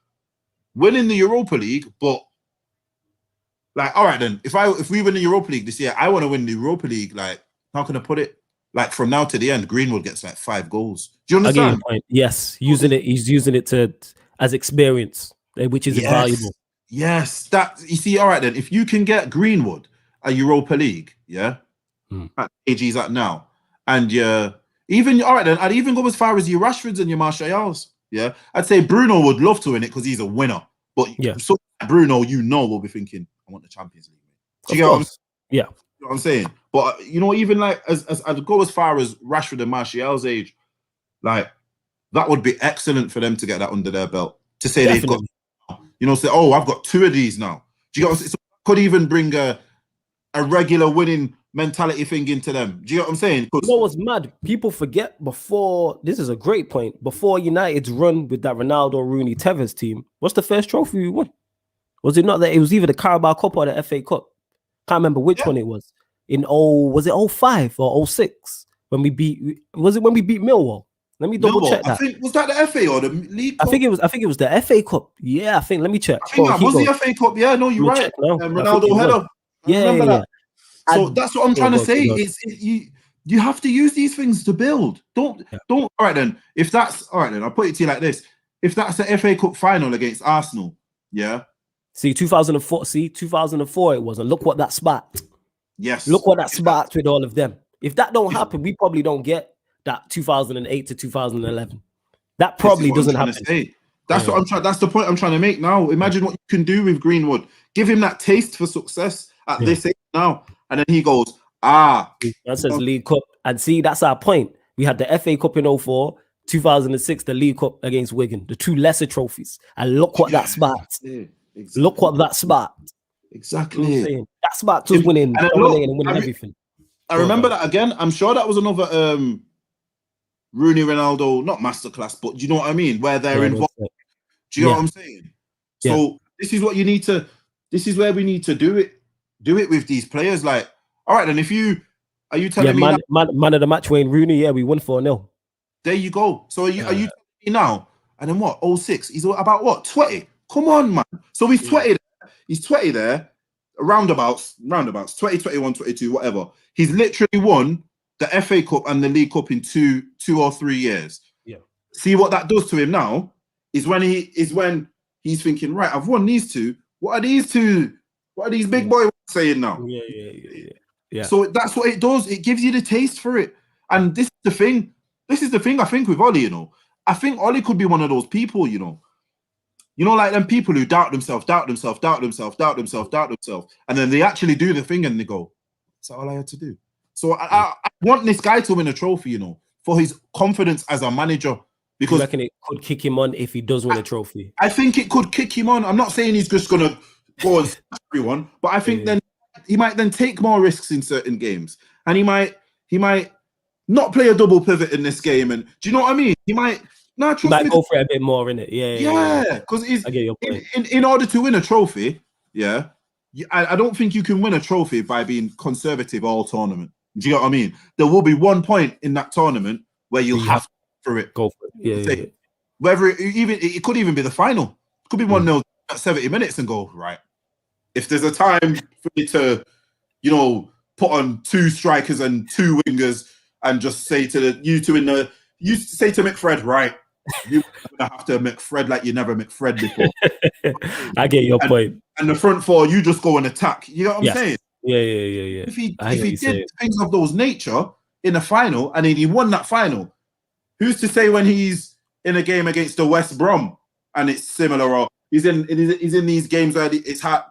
winning the Europa League, but like, all right then, if we win the Europa League this year, I want to win the Europa League. Like, how can I put it? Like from now to the end, Greenwood gets like 5 goals. Do you understand? Yes, he's using it as experience, which is valuable. Yes, that you see. All right then, if you can get Greenwood a Europa League, at AG's at now, and even all right then, I'd even go as far as your Rashfords and your Martials. Yeah, I'd say Bruno would love to win it because he's a winner. But so Bruno, will be thinking, I want the Champions League. Do you get what I'm saying? Yeah, you know what I'm saying. But even like as I'd go as far as Rashford and Martial's age, like that would be excellent for them to get that under their belt. To say they've got. Say, oh, I've got 2 of these now. Do you get what I'm saying? So could even bring a regular winning mentality thing into them. Do you get what I'm saying? You know what's mad? People forget before, this is a great point, before United's run with that Ronaldo, Rooney, Tevez team, what's the first trophy we won? Was it not that it was either the Carabao Cup or the FA Cup? Can't remember which one it was. Was it 05 or 06 when we beat Millwall? Let me double check that. I think was that the FA or the League Cup? I think it was the FA Cup. Yeah, I think. Let me check. I think that was the FA Cup. Yeah, no, you're right. Ronaldo header. Yeah. That. So that's what I'm trying to say. Is you have to use these things to build. Don't. All right then. If that's all right then, I'll put it to you like this. If that's the FA Cup final against Arsenal, See, 2004. See, 2004 it was, and look what that sparked. Yes. Look what that sparked with all of them. If that don't happen, we probably don't get that 2008 to 2011. That probably doesn't happen. That's what I'm trying. That's the point I'm trying to make now. Imagine what you can do with Greenwood. Give him that taste for success at this age now, and then he goes, that says League Cup, and see, that's our point. We had the FA Cup in 04, 2006, the League Cup against Wigan, the two lesser trophies, and look what that sparked. Exactly. Look what that sparked. Exactly. You know what I'm saying? That sparked us winning, dominating, and winning everything. I remember that again. I'm sure that was another Rooney Ronaldo, not masterclass, but you know what I mean? Where they're involved. Do you know what I'm saying? So this is what you need to. This is where we need to do it. Do it with these players. Like, all right, then are you telling me man of the match, Wayne Rooney? Yeah, we won 4-0. There you go. So are you telling me now? And then what? 06. He's about what? 20. Come on, man. So he's 20. He's 20 there. Roundabouts. 20, 21, 22, whatever. He's literally won the FA Cup and the League Cup in two or 3 years. Yeah. See what that does to him now is when he's thinking, right, I've won these two. What are these two? What are these big boys saying now? Yeah. So that's what it does. It gives you the taste for it. And this is the thing. This is the thing I think with Ollie, you know. I think Ollie could be one of those people, you know. You know, like them people who doubt themselves. And then they actually do the thing and they go, that's all I had to do. So I want this guy to win a trophy, you know, for his confidence as a manager. Because I reckon it could kick him on if he does win a trophy. I think it could kick him on. I'm not saying he's just going to go and smash everyone, but I think then he might then take more risks in certain games. And he might not play a double pivot in this game. And do you know what I mean? He might go for it a bit more, innit? Yeah. Because in order to win a trophy, I don't think you can win a trophy by being conservative all tournament. Do you know what I mean? There will be one point in that tournament where you'll have to go for it. Yeah. Whether it could even be the final. It could be 1-0 at 70 minutes and go, right. If there's a time for me to, you know, put on 2 strikers and 2 wingers and just say to you say to McFred, right, you're gonna have to McFred like you never McFred before. I get your point. And the front 4, you just go and attack. You know what I'm saying? Yeah. If he did things of those nature in a final and he won that final, who's to say when he's in a game against the West Brom and it's similar, or he's in these games where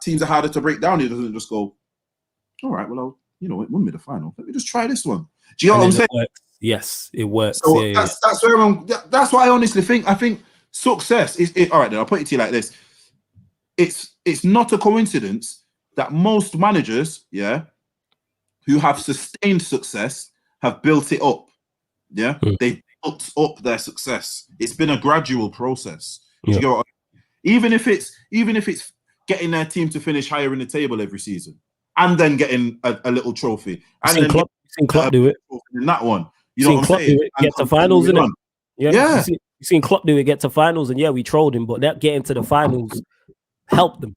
teams are harder to break down, he doesn't just go, all right, well, it won me the final. Let me just try this one. Do you know what I'm saying? Yes, it works. So that's where that's what I honestly think. I think success is all right. Then I'll put it to you like this: it's not a coincidence that most managers, who have sustained success, have built it up. Yeah, they built up their success. It's been a gradual process. Do you know what I mean? Even if it's getting their team to finish higher in the table every season, and then getting a little trophy, and then Klopp do it in that one. You know what I'm saying? Get to finals, innit? Yeah. You've seen Klopp do it, get to finals, and we trolled him, but that getting to the finals helped them.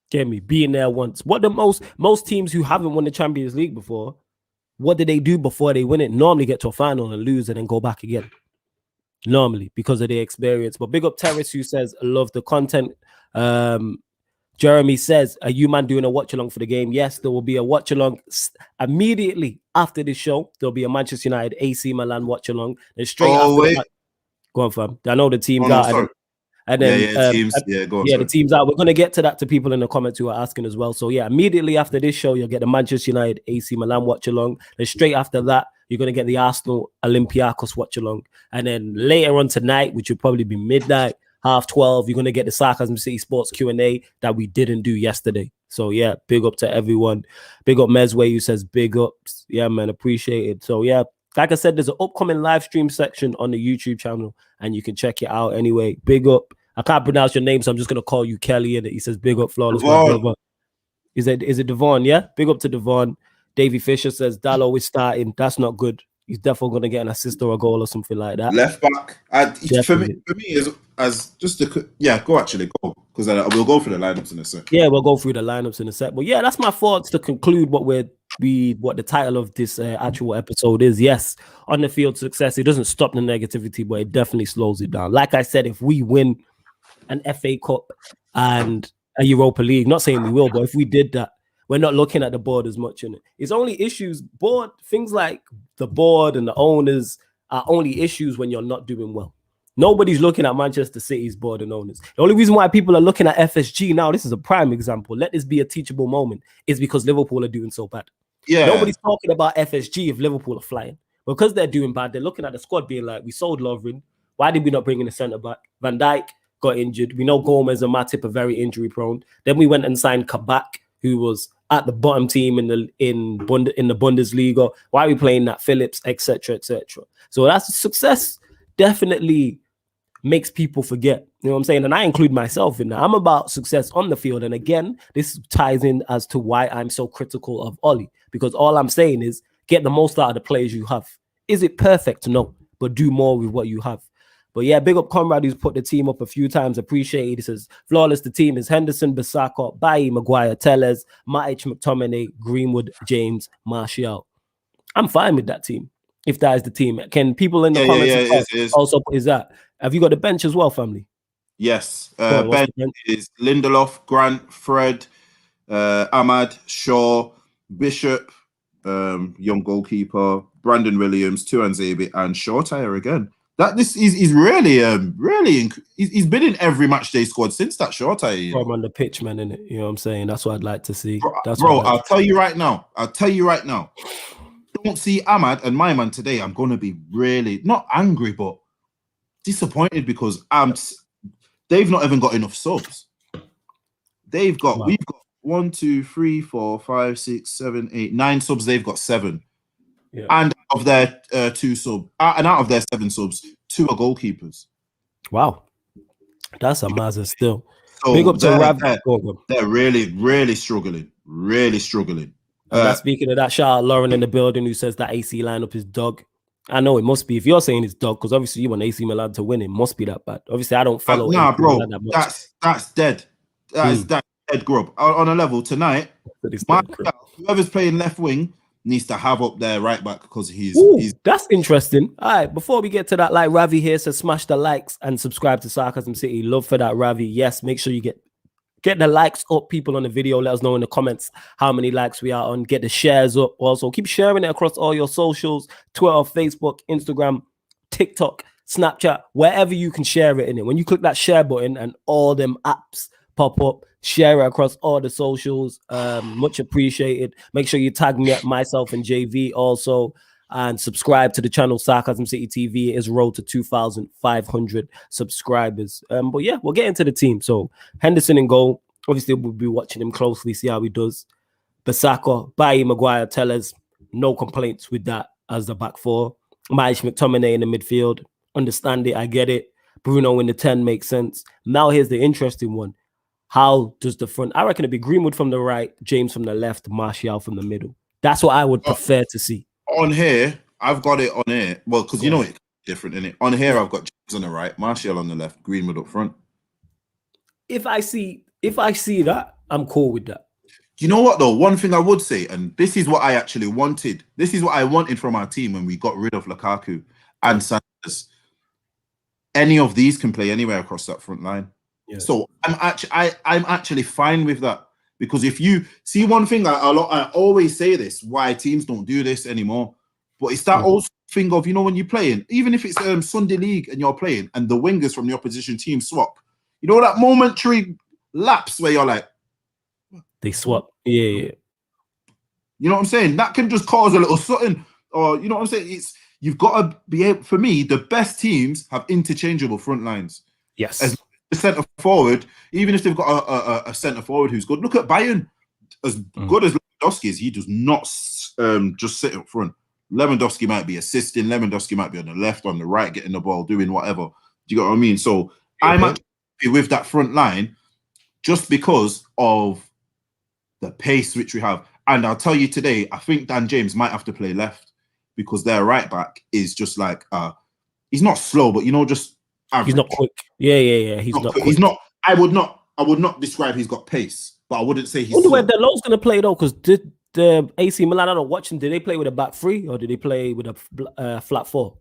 Get me? Being there once. What the most teams who haven't won the Champions League before, what did they do before they win it? Normally get to a final and lose and then go back again. Normally, because of their experience. But big up Terrace, who says, I love the content. Jeremy says, are you man doing a watch along for the game? Yes, there will be a watch along immediately after this show. There'll be a Manchester United AC Milan watch along. Then straight after go on, fam. I know the team's out. And then teams. Go on. The team's out. We're gonna get to that to people in the comments who are asking as well. So immediately after this show, you'll get the Manchester United AC Milan watch along. Then straight after that, you're gonna get the Arsenal Olympiacos watch along. And then later on tonight, which will probably be midnight, 12:30, you're going to get the Sarcasm City Sports Q&A that we didn't do yesterday. So, big up to everyone. Big up Mesway, who says big ups. Yeah, man, appreciate it. So, like I said, there's an upcoming live stream section on the YouTube channel, and you can check it out anyway. Big up. I can't pronounce your name, so I'm just going to call you Kelly. And he says big up, Flawless. Is it Devon? Yeah? Big up to Devon. Davey Fisher says Dallo is starting. That's not good. He's definitely going to get an assist or a goal or something like that. Left back. For me, as just go because we'll go through the lineups in a sec. Yeah, we'll go through the lineups in a sec. But that's my thoughts to conclude what the title of this actual episode is. Yes, on the field success, it doesn't stop the negativity, but it definitely slows it down. Like I said, if we win an FA Cup and a Europa League, not saying we will, but if we did that, we're not looking at the board as much in it. It's only issues. Things like the board and the owners are only issues when you're not doing well. Nobody's looking at Manchester City's board and owners. The only reason why people are looking at FSG now, this is a prime example. Let this be a teachable moment. Is because Liverpool are doing so bad. Yeah. Nobody's talking about FSG if Liverpool are flying. Because they're doing bad, they're looking at the squad being like, we sold Lovren. Why did we not bring in a centre back? Van Dijk got injured. We know Gomez and Matip are very injury prone. Then we went and signed Kabak, who was at the bottom team in the Bundesliga. Why are we playing that? Phillips, etc., etc. So that's success. Definitely makes people forget. You know what I'm saying? And I include myself in that. I'm about success on the field. And again, this ties in as to why I'm so critical of Ollie. Because all I'm saying is get the most out of the players you have. Is it perfect? No. But do more with what you have. But yeah, big up Conrad, who's put the team up a few times. Appreciate it. He says, flawless, the team is Henderson, Bissaka, Bailly, Maguire, Tellez, Matic, McTominay, Greenwood, James, Martial. I'm fine with that team. If that is the team. Can people in the comments also is that? Have you got the bench as well, family? Yes. Bench is Lindelof, Grant, Fred, Ahmad, Shaw, Bishop, young goalkeeper, Brandon Williams, Tuanzebe, and Shortire again. He's really he's been in every match day squad since that Shortire. From on the pitch, man, innit? You know what I'm saying? That's what I'd like to see. I'll tell you right now. Don't see Ahmad and my man today. I'm gonna be really not angry, but disappointed because they've not even got enough subs. We've got 1, 2, 3, 4, 5, 6, 7, 8, 9 subs. They've got 7. Yeah. And out of their 7 subs, 2 are goalkeepers. Wow, that's a mazza still. So big up to Rav. They're really struggling. Speaking of that, shout out Lauren in the building who says that AC lineup is dog. I know it must be. If you're saying it's dog, because obviously you want AC Milan to win, it must be that bad. Obviously, I don't follow. Bro, that's dead. That's dead grub. On a level tonight, whoever's playing left wing needs to have up their right back because he's that's interesting. All right, before we get to that, like Ravi here says, smash the likes and subscribe to Sarcasm City. Love for that, Ravi. Yes, make sure you get the likes up, people on the video. Let us know in the comments how many likes we are on. Get the shares up. Also, keep sharing it across all your socials, Twitter, Facebook, Instagram, TikTok, Snapchat, wherever you can share it in it. When you click that share button and all them apps pop up, share it across all the socials. Much appreciated. Make sure you tag me, myself and JV also. And subscribe to the channel Sarcasm City TV. It is road to 2,500 subscribers. But yeah, we'll get into the team. So Henderson in goal. Obviously, we'll be watching him closely, see how he does. Bissaka, Bailly, Maguire, Tellez. No complaints with that as the back four. Matic, McTominay in the midfield. Understand it, I get it. Bruno in the 10 makes sense. Now here's the interesting one. How does the front? I reckon it'd be Greenwood from the right, James from the left, Martial from the middle. That's what I would prefer to see. On here, I've got it on here. Well, because you know it's different, innit? On here, I've got James on the right, Martial on the left, Greenwood up front. If I see that, I'm cool with that. You know what though? One thing I would say, and this is what I actually wanted. This is what I wanted from our team when we got rid of Lukaku and Sanders. Any of these can play anywhere across that front line. Yeah. So I'm actually fine with that. Because if you see one thing, I always say this, why teams don't do this anymore. But it's that old thing of, you know, when you're playing, even if it's Sunday League and you're playing and the wingers from the opposition team swap, you know, that momentary lapse where you're like, they swap. Yeah. You know what I'm saying? That can just cause a little something. Or, you know what I'm saying? You've got to be able, for me, the best teams have interchangeable front lines. Yes. As centre forward, even if they've got a centre forward who's good. Look at Bayern. As good as Lewandowski is, he does not just sit up front. Lewandowski might be assisting. Lewandowski might be on the left, on the right, getting the ball, doing whatever. Do you get what I mean? So I'm actually with that front line just because of the pace which we have. And I'll tell you today, I think Dan James might have to play left because their right back is just like he's not slow, but you know, just average. He's not quick. Yeah. He's not quick. He's not. I would not describe he's got pace, but I wouldn't say he's. I wonder where Delot's going to play though, because did the AC Milan, I don't watch them. Did they play with a back three or did they play with a flat four?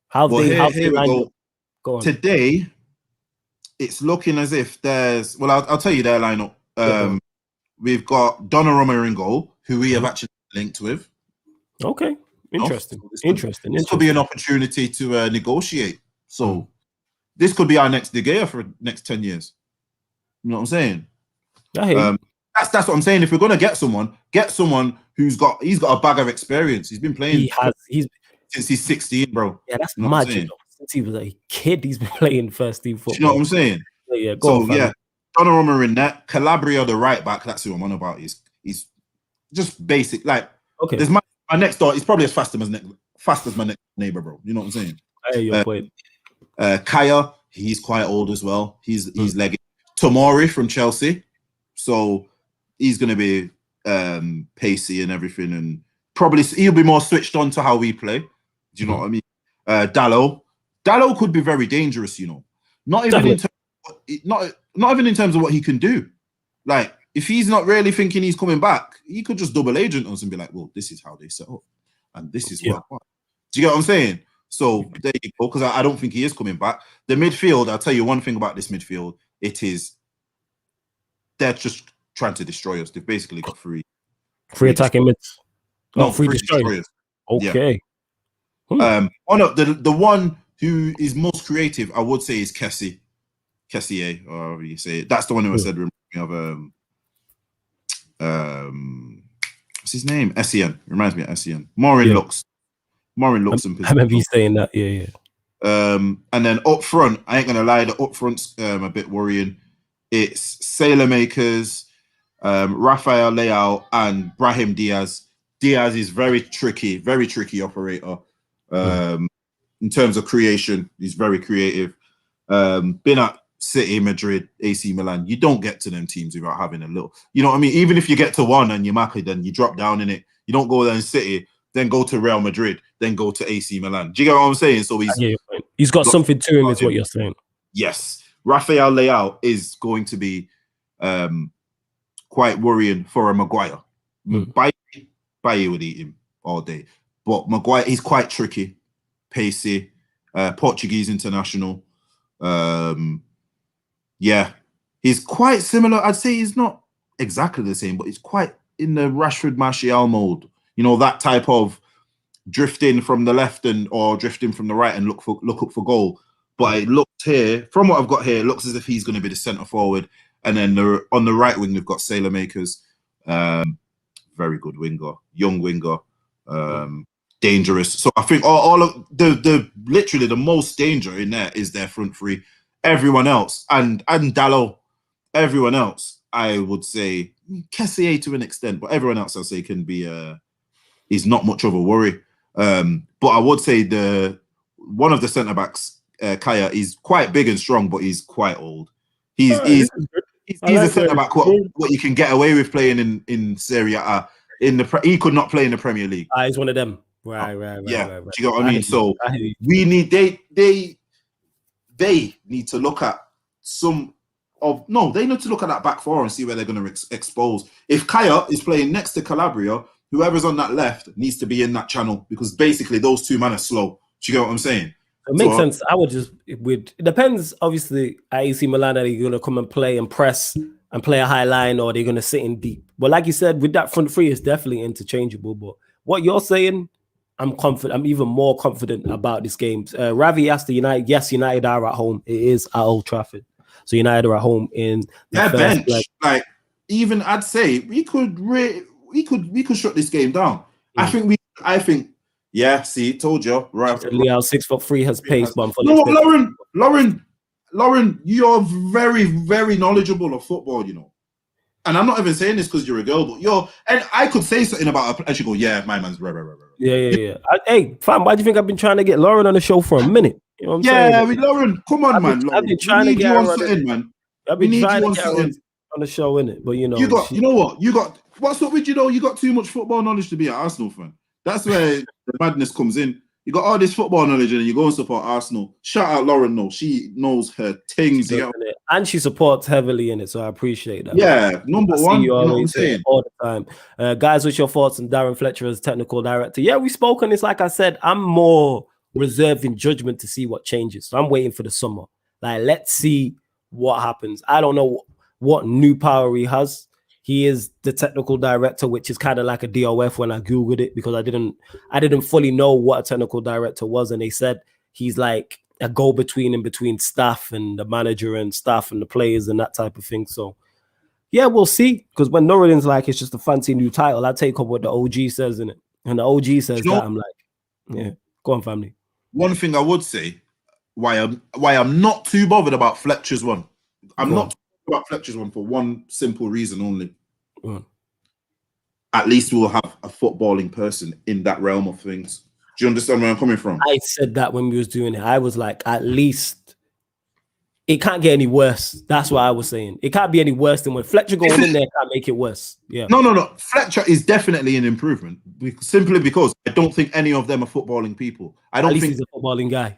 How here we go. Go on. Today, it's looking as if there's. Well, I'll tell you their lineup. We've got Donnarumma in goal, who we have actually linked with. Okay, interesting. This could be an opportunity to negotiate. So this could be our next De Gea for the next 10 years. You know what I'm saying? That's what I'm saying. If we're gonna get someone he's got a bag of experience. He's been playing. He's since he's 16, bro. Yeah, that's mad. Since he was a kid, he's been playing first team football. You know what I'm saying? Yeah, go on, fam. Donnarumma in net, Calabria the right back. That's who I'm on about. He's just basic. Like, okay, there's my next door. He's probably as fast as my next neighbor, bro. You know what I'm saying? I hear your point. Kaya, he's quite old as well. He's leggy. Tomori from Chelsea, so he's gonna be pacey and everything, and probably he'll be more switched on to how we play. Do you know what I mean? Dallo could be very dangerous. You know, not even in terms of what he can do. Like, if he's not really thinking he's coming back, he could just double agent us and be like, well, this is how they set up, and this is what. Do you get what I'm saying? So there you go. Because I don't think he is coming back. The midfield, I'll tell you one thing about this midfield. They're just trying to destroy us. They've basically got three attacking mids. No, three destroyers. Okay. Yeah. The one who is most creative, I would say, is Kessie, or however you say it. That's the one who I said reminds me of what's his name? Essien. Reminds me of Essien. Morin looks I remember you saying that. Yeah. And then up front, I ain't gonna lie, the up front's a bit worrying. It's Sailor Makers, Rafael Leao, and Brahim Diaz. Diaz is very tricky operator. In terms of creation, he's very creative. Been at City, Madrid, AC Milan. You don't get to them teams without having a little. You know what I mean? Even if you get to one and you're mappy, then you drop down in it. You don't go there in City, then go to Real Madrid, then go to AC Milan. Do you get what I'm saying? So he's got something to him, is what you're saying. Yes. Rafael Leao is going to be quite worrying for a Maguire. Baye would eat him all day. But Maguire, he's quite tricky, pacey, Portuguese international. He's quite similar. I'd say he's not exactly the same, but he's quite in the Rashford Martial mode. You know, that type of drifting from the left or drifting from the right and look up for goal. But it looks here, from what I've got here, it looks as if he's going to be the centre forward. And then on the right wing, we've got Sailor Makers. Very good winger, young winger, dangerous. So I think all of the literally the most danger in there is their front three. Everyone else, and Dallo, everyone else, I would say, Kessié to an extent, but everyone else I'll say can be is not much of a worry. But I would say one of the centre backs, Kaya, is quite big and strong, but he's quite old. He's a centre back what you can get away with playing in Serie A. He could not play in the Premier League. He's one of them. Right. Yeah, do you get what I mean? So we need they need to look at they need to look at that back four and see where they're going to expose. If Kaya is playing next to Calabria, whoever's on that left needs to be in that channel, because basically those two men are slow. Do you get what I'm saying? It makes sense. I would it depends, obviously, at AC Milan, are they going to come and play and press and play a high line, or are they going to sit in deep? But like you said, with that front three, it's definitely interchangeable. But what you're saying, I'm confident. I'm even more confident about this game. Ravi asked the United. Yes, United are at home. It is at Old Trafford, so United are at home in the first bench. leg. Like, even I'd say we could shut this game down. I think. Yeah, see, told you. Right. Leao, 6'3", has pace, but I'm fully. You know what, Lauren, you're very, very knowledgeable of football, you know. And I'm not even saying this because you're a girl, but and I could say something about her, and she go, yeah, my man's right. Yeah. Hey, fam, why do you think I've been trying to get Lauren on the show for a minute? You know what I'm saying? Yeah, Lauren, come on, man. I've been trying to get her on man. I've been trying to get her on the show, innit? But you know, you know what? What's up with you though? You got too much football knowledge to be an Arsenal fan. That's where the madness comes in. You got all this football knowledge and you go and support Arsenal. Shout out Lauren, though. She knows her things. And she supports heavily in it, so I appreciate that. Yeah, number one. You know what I'm saying? All the time. Guys, what's your thoughts on Darren Fletcher as technical director? Yeah, we spoke on this. Like I said, I'm more reserved in judgment to see what changes. So I'm waiting for the summer. Like, let's see what happens. I don't know what new power he has. He is the technical director, which is kind of like a DOF when I Googled it, because I didn't fully know what a technical director was. And they said he's like a go-between in between staff and the manager and staff and the players and that type of thing. So yeah, we'll see. Because when Norridin's like, it's just a fancy new title, I take up what the OG says in it. And the OG says that, I'm like, yeah, go on, family. One thing I would say, why I'm not too bothered about Fletcher's one. I'm not too bothered about Fletcher's one for one simple reason only. At least we'll have a footballing person in that realm of things. Do you understand where I'm coming from? I said that when we was doing it. I was like, at least it can't get any worse. That's what I was saying. It can't be any worse than when Fletcher going in there can't make it worse. Yeah. No. Fletcher is definitely an improvement. Simply because I don't think any of them are footballing people. I don't think he's a footballing guy.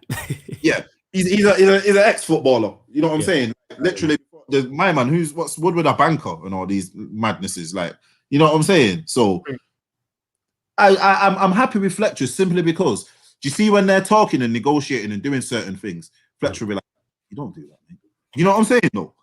Yeah. He's an ex-footballer. You know what I'm saying? Literally, my man, what's Woodward a banker and all these madnesses, like, you know what I'm saying? So I'm happy with Fletcher simply because, do you see when they're talking and negotiating and doing certain things, Fletcher will be like, you don't do that, mate. You know what I'm saying? No.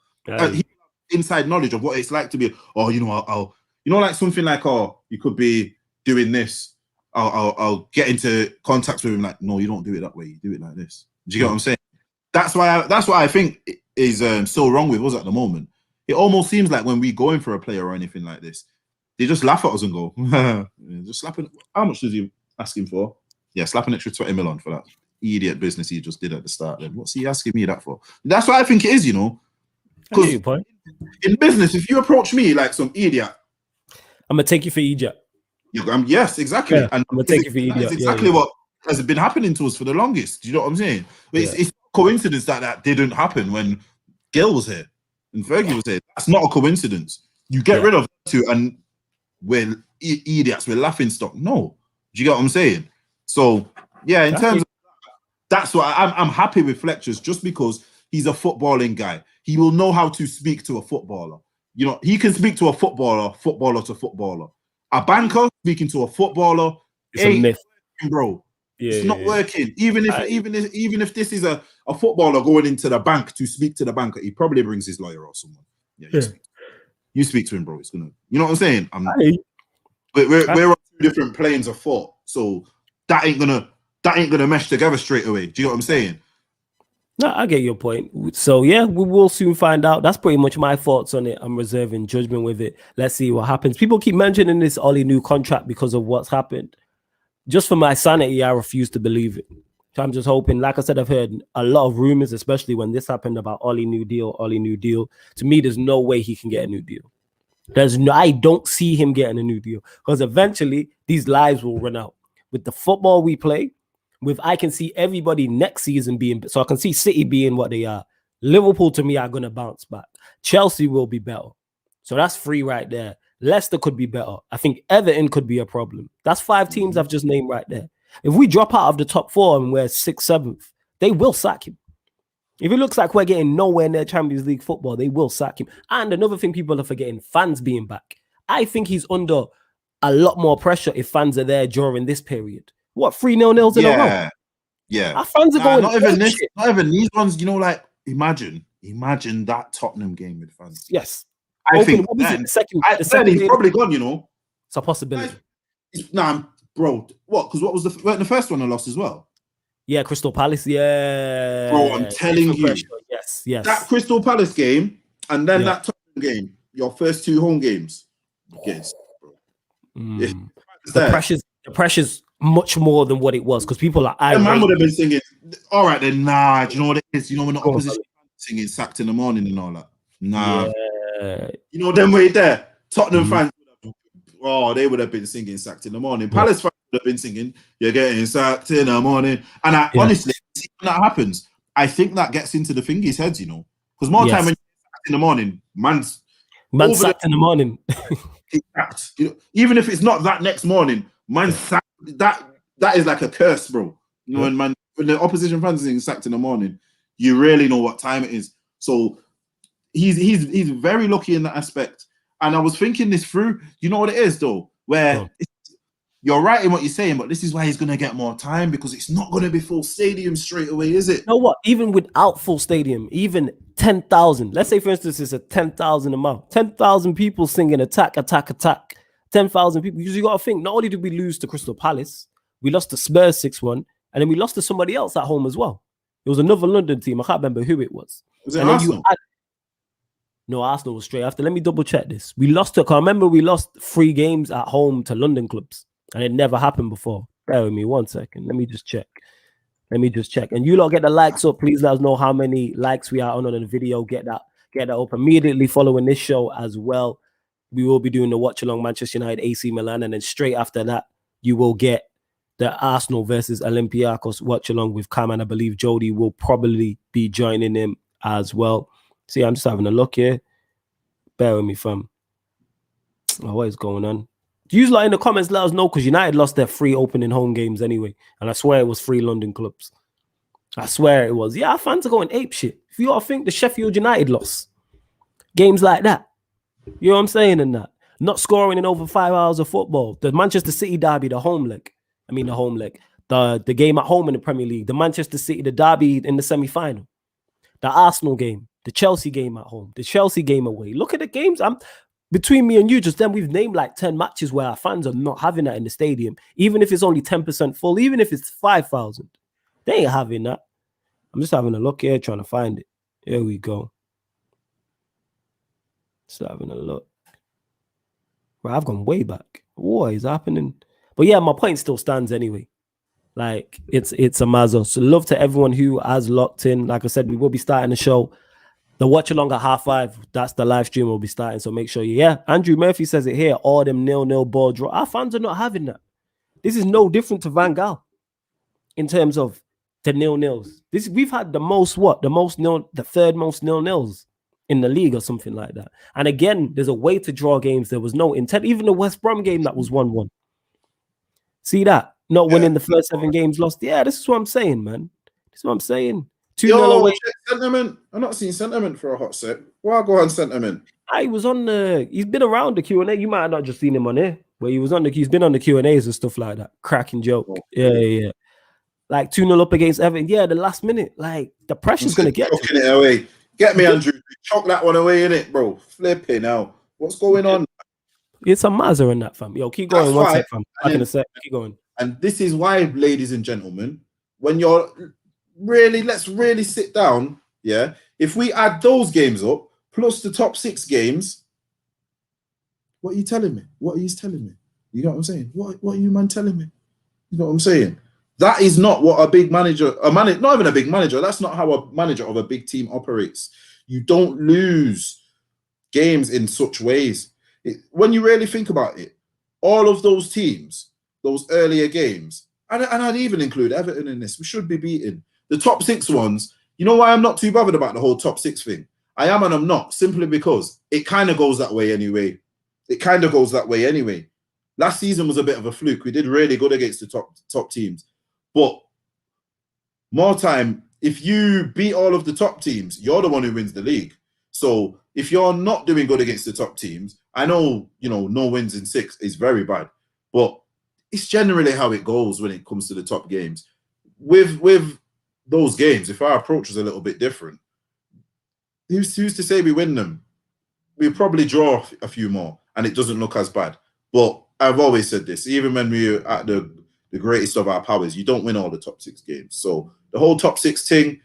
He inside knowledge of what it's like to be, I'll like something like, you could be doing this. I'll get into contact with him. Like, no, you don't do it that way. You do it like this. Do you get what I'm saying? That's what I think is so wrong with us at the moment. It almost seems like when we go in for a player or anything like this, they just laugh at us and go, just slapping. How much does he asking for? Yeah, slap an extra 20 million for that idiot business he just did at the start. Then what's he asking me that for? That's what I think it is, you know. Because in business, if you approach me like some idiot, I'm gonna take you for idiot. Yes, exactly. Yeah, and I'm gonna take you for idiot. That's exactly what has been happening to us for the longest. Do you know what I'm saying? It's coincidence that didn't happen when Gil was here and Fergie was here. That's not a coincidence. You get rid of two and we're idiots, we're laughing stock. No, do you get what I'm saying? So yeah, in terms of that's what I'm happy with Fletcher's, just because he's a footballing guy. He will know how to speak to a footballer. You know, he can speak to a footballer to footballer. A banker speaking to a footballer, it's a myth, bro. It's not working. Even if this is a footballer going into the bank to speak to the banker, he probably brings his lawyer or someone. You speak to him, bro. It's gonna, you know what I'm saying? We're on two different planes of thought, so that ain't gonna mesh together straight away. Do you know what I'm saying? No, I get your point. So yeah, we will soon find out. That's pretty much my thoughts on it. I'm reserving judgment with it. Let's see what happens. People keep mentioning this Ollie new contract because of what's happened. Just for my sanity, I refuse to believe it. So I'm just hoping. Like I said, I've heard a lot of rumors, especially when this happened about Ollie new deal. To me, there's no way he can get a new deal. I don't see him getting a new deal, because eventually these lives will run out. With the football we play, I can see everybody next season being, so I can see City being what they are. Liverpool, to me, are going to bounce back. Chelsea will be better. So that's 3 right there. Leicester could be better. I think Everton could be a problem. That's 5 teams I've just named right there. If we drop out of the top 4 and we're 6th, 7th, they will sack him. If it looks like we're getting nowhere near Champions League football, they will sack him. And another thing people are forgetting, fans being back. I think he's under a lot more pressure if fans are there during this period. What, 3-0 in a row? Yeah. Our fans are going. Not even these ones. You know, like imagine that Tottenham game with fans. Yes, I think the second he's probably gone. You know, it's a possibility. Nah, bro. What? Because what was the first one I lost as well? Yeah, Crystal Palace. Yeah, bro. I'm telling you. Yes. That Crystal Palace game and then that Tottenham game. Your first 2 home games. Yes, bro. The pressure's much more than what it was, because people are. The man would have been singing. All right then, nah. Do you know what it is? You know, when the opposition singing "Sacked in the Morning" and all that. Nah. Yeah. You know them way there. Tottenham fans. They would have been singing "Sacked in the Morning." Palace fans would have been singing "You're getting sacked in the morning." And honestly, when that happens, I think that gets into the thingies' heads. You know, because more time when you're sacked in the morning, man's sacked in the morning. You know, even if it's not that next morning, man's sacked. That is like a curse, bro. You know, when the opposition fans are sacked in the morning, you really know what time it is. So he's very lucky in that aspect. And I was thinking this through. You know what it is though, where you're right in what you're saying, but this is why he's going to get more time, because it's not going to be full stadium straight away, is it? You know what? Even without full stadium, even 10,000. Let's say, for instance, it's a 10,000 a month. 10,000 people singing attack, attack, attack. 10,000 people. Because you got to think, not only did we lose to Crystal Palace, we lost to Spurs 6-1, and then we lost to somebody else at home as well. It was another London team. I can't remember who it was. Was it And then Arsenal? No, Arsenal was straight after. Let me double check this. We lost to, I remember we lost 3 games at home to London clubs, and it never happened before. Bear with me 1 second. Let me just check. And you lot get the likes up. Please let us know how many likes we are on the video. Get that up immediately following this show as well. We will be doing the watch along Manchester United, AC Milan, and then straight after that, you will get the Arsenal versus Olympiacos watch along with Cam, and I believe Jody will probably be joining him as well. See, I'm just having a look here. Bear with me, fam. Oh, what is going on? Use like in the comments, let us know, because United lost their 3 opening home games anyway. And I swear it was 3 London clubs. I swear it was. Yeah, our fans are going ape shit. If you all think the Sheffield United loss, games like that, you know what I'm saying? And that. Not scoring in over 5 hours of football. The Manchester City derby, the home leg. The game at home in the Premier League. The Manchester City, the derby in the semi-final. The Arsenal game. The Chelsea game at home. The Chelsea game away. Look at the games. Between me and you, just then we've named like 10 matches where our fans are not having that in the stadium. Even if it's only 10% full. Even if it's 5,000. They ain't having that. I'm just having a look here, trying to find it. Here we go. Just having a look. Right, I've gone way back. What is happening? But yeah, my point still stands anyway. Like, it's a mazzo. So love to everyone who has locked in. Like I said, we will be starting the show. The watch along at 5:30. That's the live stream we'll be starting. So make sure Andrew Murphy says it here. All them 0-0 ball draw. Our fans are not having that. This is no different to Van Gaal in terms of the 0-0s. We've had the third most 0-0s in the league or something like that. And again, there's a way to draw games. There was no intent. Even the West Brom game that was 1-1. See that? Not winning the first 7 games, lost. Yeah, this is what I'm saying, man. This is what I'm saying. 2-0 away. Sentiment. I've not seen Sentiment for a hot sec. Why go on Sentiment? He was on he's been around the Q&A. You might have not just seen him on here, where he's been on the Q&As and stuff like that. Cracking joke. Oh, yeah. Like 2-0 up against Everton. Yeah, the last minute. Like, the pressure's going to get to it away. Get me, Andrew. Chuck that one away, innit, bro? Flipping out. What's going on? It's a Mazza in that, fam. Yo, keep going. One sec, fam. Back in a sec. Keep going. And this is why, ladies and gentlemen, when you're let's really sit down, yeah? If we add those games up, plus the top 6 games, what are you telling me? What are you telling me? You know what I'm saying? What are you, man, telling me? You know what I'm saying? That is not what not even a big manager, that's not how a manager of a big team operates. You don't lose games in such ways. When you really think about it, all of those teams, those earlier games, and I'd even include Everton in this, we should be beating. The top 6 ones, you know why I'm not too bothered about the whole top 6 thing? I am and I'm not, simply because it kind of goes that way anyway. Last season was a bit of a fluke. We did really good against the top teams. But more time, if you beat all of the top teams, you're the one who wins the league. So if you're not doing good against the top teams, I know, no wins in 6 is very bad. But it's generally how it goes when it comes to the top games. With those games, if our approach was a little bit different, who's to say we win them? We probably draw a few more, and it doesn't look as bad. But I've always said this, even when we're at the greatest of our powers, you don't win all the top 6 games. So the whole top 6 thing,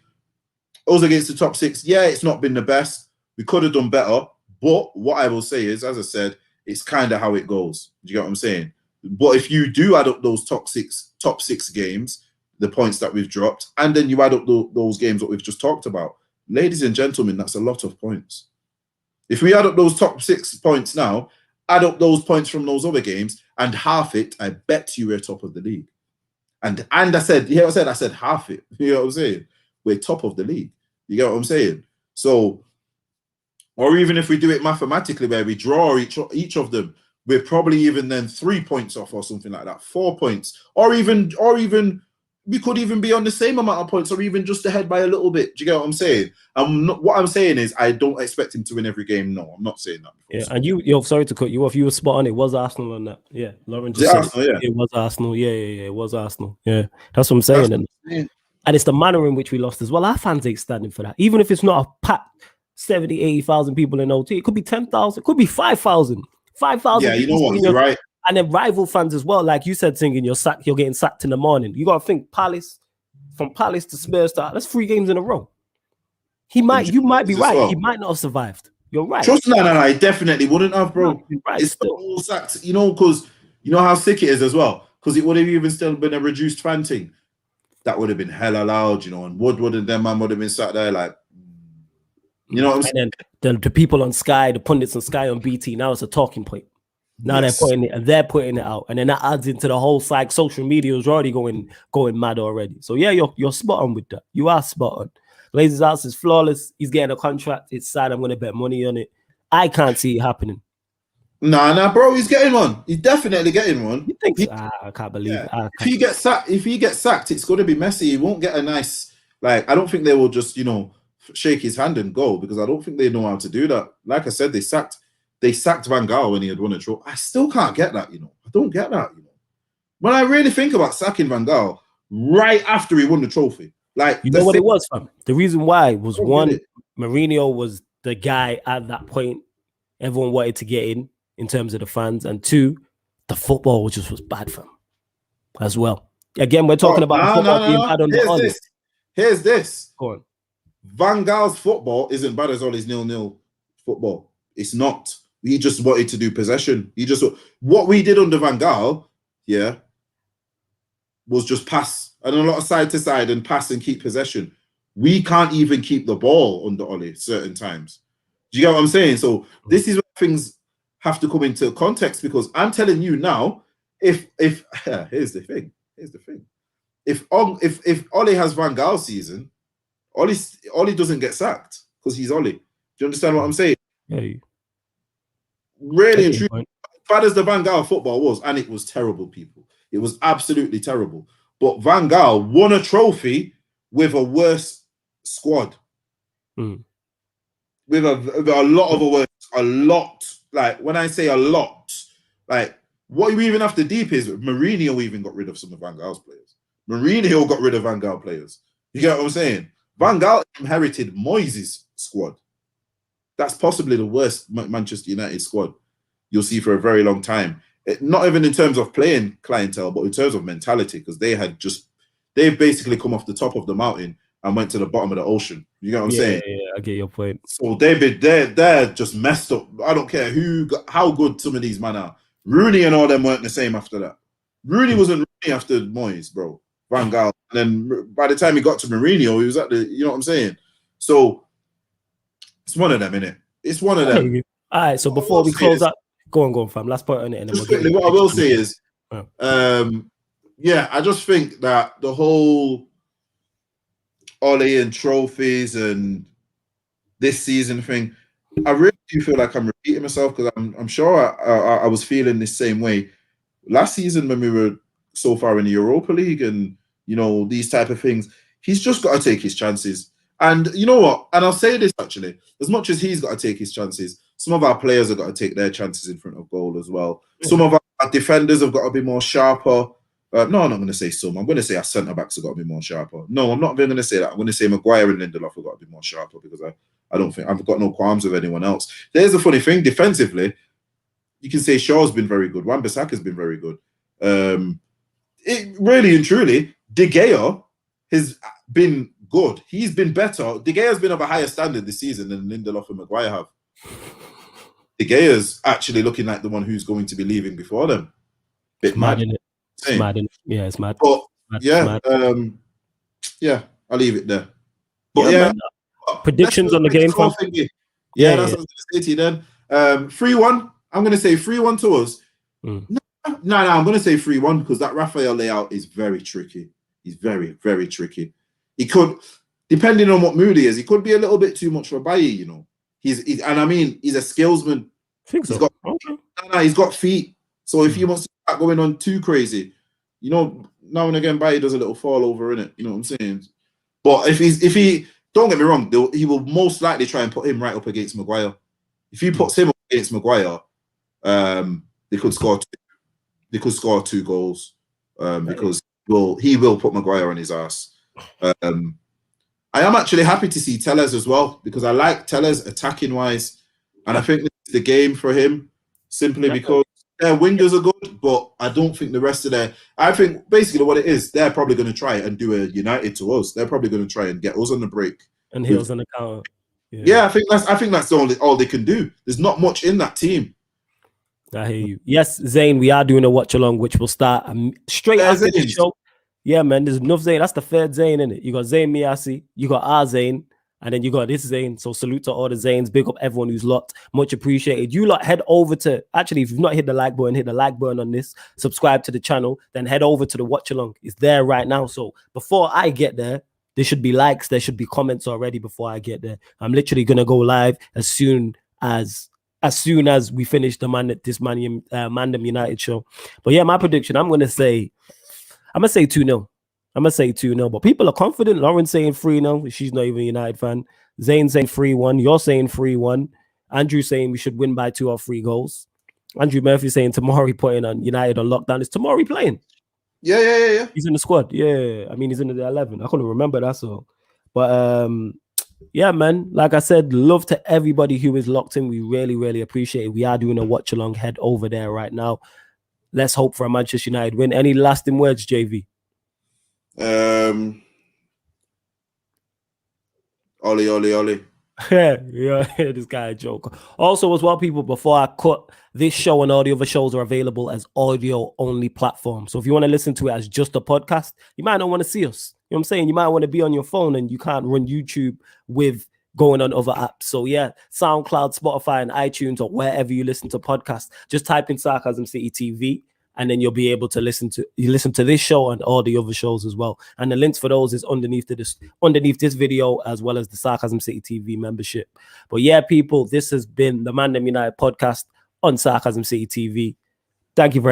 us against the top 6, yeah, it's not been the best. We could have done better. But what I will say is, as I said, it's kind of how it goes. Do you get what I'm saying? But if you do add up those top six games, the points that we've dropped, and then you add up those games that we've just talked about, ladies and gentlemen, that's a lot of points. If we add up those top 6 points now, add up those points from those other games, and half it, I bet you we're top of the league. And I said, I said half it. You know what I'm saying? We're top of the league. You get what I'm saying? So, or even if we do it mathematically, where we draw each of them, we're probably even then 3 points off or something like that, 4 points, or even we could even be on the same amount of points, or even just ahead by a little bit. Do you get what I'm saying? What I'm saying is, I don't expect him to win every game. No, I'm not saying that. Yeah, and you're sorry to cut you off. You were spot on. It was Arsenal on that. Yeah, Lauren just said Arsenal, it was Arsenal. Yeah, it was Arsenal. Yeah, that's what I'm saying. And it's the manner in which we lost as well. Our fans ain't standing for that. Even if it's not a packed 70, 80,000 people in OT, it could be 10,000, it could be 5,000. 5,000. Yeah, you know what? You're right. And then rival fans as well. Like you said, singing, you're getting sacked in the morning. You got to think Palace, from Palace to Spurs that's 3 games in a row. You might be right. Well. He might not have survived. You're right. Trust no, I definitely wouldn't have, bro. No, you're right. It's still all sacked, you know, because you know how sick it is as well. Because it would have even still been a reduced fan thing. That would have been hella loud, you know, and Woodward and them man would have been sat there like, you know what I'm saying? And the people on Sky, the pundits on Sky on BT, now it's a talking point. Now they're putting it out, and then that adds into the whole side. Social media is already going mad already. So yeah, you're spot on with that. You are spot on. Glazer's house is flawless. He's getting a contract. It's sad. I'm going to bet money on it. I can't see it happening. Nah, bro. He's getting one. He's definitely getting one. You think so? I can't believe it. If he gets sacked, it's going to be messy. He won't get a nice, like, I don't think they will just, you know, shake his hand and go, because I don't think they know how to do that. Like I said, they sacked Van Gaal when he had won a trophy. I still can't get that, you know. I don't get that, you know. When I really think about sacking Van Gaal right after he won the trophy, like, you know what it was, fam? The reason why was, one, Mourinho was the guy at that point everyone wanted to get in terms of the fans, and 2, the football just was bad for him as well. Again, we're talking about football being bad on the other. Here's this. Go on. Van Gaal's football isn't bad as all his 0-0 football. It's not. He just wanted to do possession. What we did under Van Gaal, was just pass and a lot of side to side and pass and keep possession. We can't even keep the ball under Ole certain times. Do you get what I'm saying? So this is where things have to come into context, because I'm telling you now, if here's the thing. If Ole has Van Gaal season, Ole doesn't get sacked because he's Ole. Do you understand what I'm saying? Yeah. Really and truly, bad as the Van Gaal football was, and it was terrible, people. It was absolutely terrible. But Van Gaal won a trophy with a worse squad. With a lot of awareness. A lot. Like, when I say a lot, like, what you even have to deep is Mourinho even got rid of some of Van Gaal's players. Mourinho got rid of Van Gaal players. You get what I'm saying? Van Gaal inherited Moyes' squad. That's possibly the worst Manchester United squad you'll see for a very long time. Not even in terms of playing clientele, but in terms of mentality, because they've basically come off the top of the mountain and went to the bottom of the ocean. You get what I'm saying? Yeah, I get your point. So they're just messed up. I don't care how good some of these men are. Rooney and all them weren't the same after that. Rooney wasn't Rooney after Moyes, bro. Van Gaal. And then by the time he got to Mourinho, he was at you know what I'm saying? So it's one of them, innit? It's one of them. All right, so before we close up, go on, fam. Last point on it. And then just quickly, what I will say is, I just think that the whole Ole and trophies and this season thing, I really do feel like I'm repeating myself, because I'm sure I was feeling this same way last season when we were so far in the Europa League and, you know, these type of things. He's just got to take his chances. And you know what? And I'll say this actually, as much as he's got to take his chances, some of our players have got to take their chances in front of goal as well. Some of our defenders have got to be more sharper. No, I'm not going to say some. I'm going to say our centre-backs have got to be more sharper. No, I'm not even going to say that. I'm going to say Maguire and Lindelof have got to be more sharper, because I don't think I've got no qualms with anyone else. There's a funny thing. Defensively, you can say Shaw's been very good. Wan-Bissaka's been very good. It really and truly, De Gea has been good. He's been better. De Gea's been of a higher standard this season than Lindelof and Maguire have. De Gea's actually looking like the one who's going to be leaving before them. Bit mad, isn't it? It's mad, isn't it? Yeah, it's mad. But it's mad. I'll leave it there. But predictions on the game, fam. That's what I was going to say to you then. 3-1. I'm going to say 3-1 to us. No, I'm going to say 3-1, because that Raphael layout is very tricky. He's very, very tricky. He could, depending on what mood he is, he could be a little bit too much for Bailly, you know. He's and I mean, he's a skillsman. He's got feet. So if he wants to start going on too crazy, you know, now and again, Bailly does a little fall over in it. You know what I'm saying? But if he don't get me wrong, he will most likely try and put him right up against Maguire. If he puts him up against Maguire, they could score 2 goals, because he will put Maguire on his ass. I am actually happy to see Telles as well, because I like Telles attacking wise, and I think this is the game for him, simply because their wingers are good, but I don't think the rest of their. I think basically what it is, they're probably going to try and do a United to us. They're probably going to try and get us on the break. And Hills on the counter. Yeah, I think that's all they can do. There's not much in that team. I hear you. Yes, Zane, we are doing a watch along, which will start straight after the show. Yeah, man, there's enough Zane. That's the third Zane in it. You got Zane Miasi, you got our Zane, and then you got this Zane. So salute to all the Zanes. Big up everyone who's locked. Much appreciated. You lot head over to, actually, if you've not hit the like button, hit the like button on this. Subscribe to the channel. Then head over to the watch along. It's there right now. So before I get there, there should be likes. There should be comments already before I get there. I'm literally going to go live as soon as we finish the ManDem United show. But yeah, my prediction, I'm going to say 2-0. I'm going to say 2-0. But people are confident. Lauren's saying 3-0. She's not even a United fan. Zayn saying 3-1. You're saying 3-1. Andrew saying we should win by 2 or 3 goals. Andrew Murphy saying Tamari putting on United on lockdown. Is Tamari playing? Yeah. He's in the squad. Yeah. I mean, he's in the 11. I couldn't remember that. So, but yeah, man. Like I said, love to everybody who is locked in. We really, really appreciate it. We are doing a watch along. Head over there right now. Let's hope for a Manchester United win. Any lasting words, JV? Ollie. Yeah, this guy a joke. Also, as well, people, before I cut, this show and all the other shows are available as audio-only platforms. So if you want to listen to it as just a podcast, you might not want to see us. You know what I'm saying? You might want to be on your phone and you can't run YouTube with going on other apps. So yeah, SoundCloud, Spotify, and iTunes, or wherever you listen to podcasts, just type in Sarcasm City TV, and then you'll be able to listen to this show and all the other shows as well. And the links for those is underneath this video, as well as the Sarcasm City TV membership. But yeah, people, this has been the ManDem United podcast on Sarcasm City TV. Thank you very much.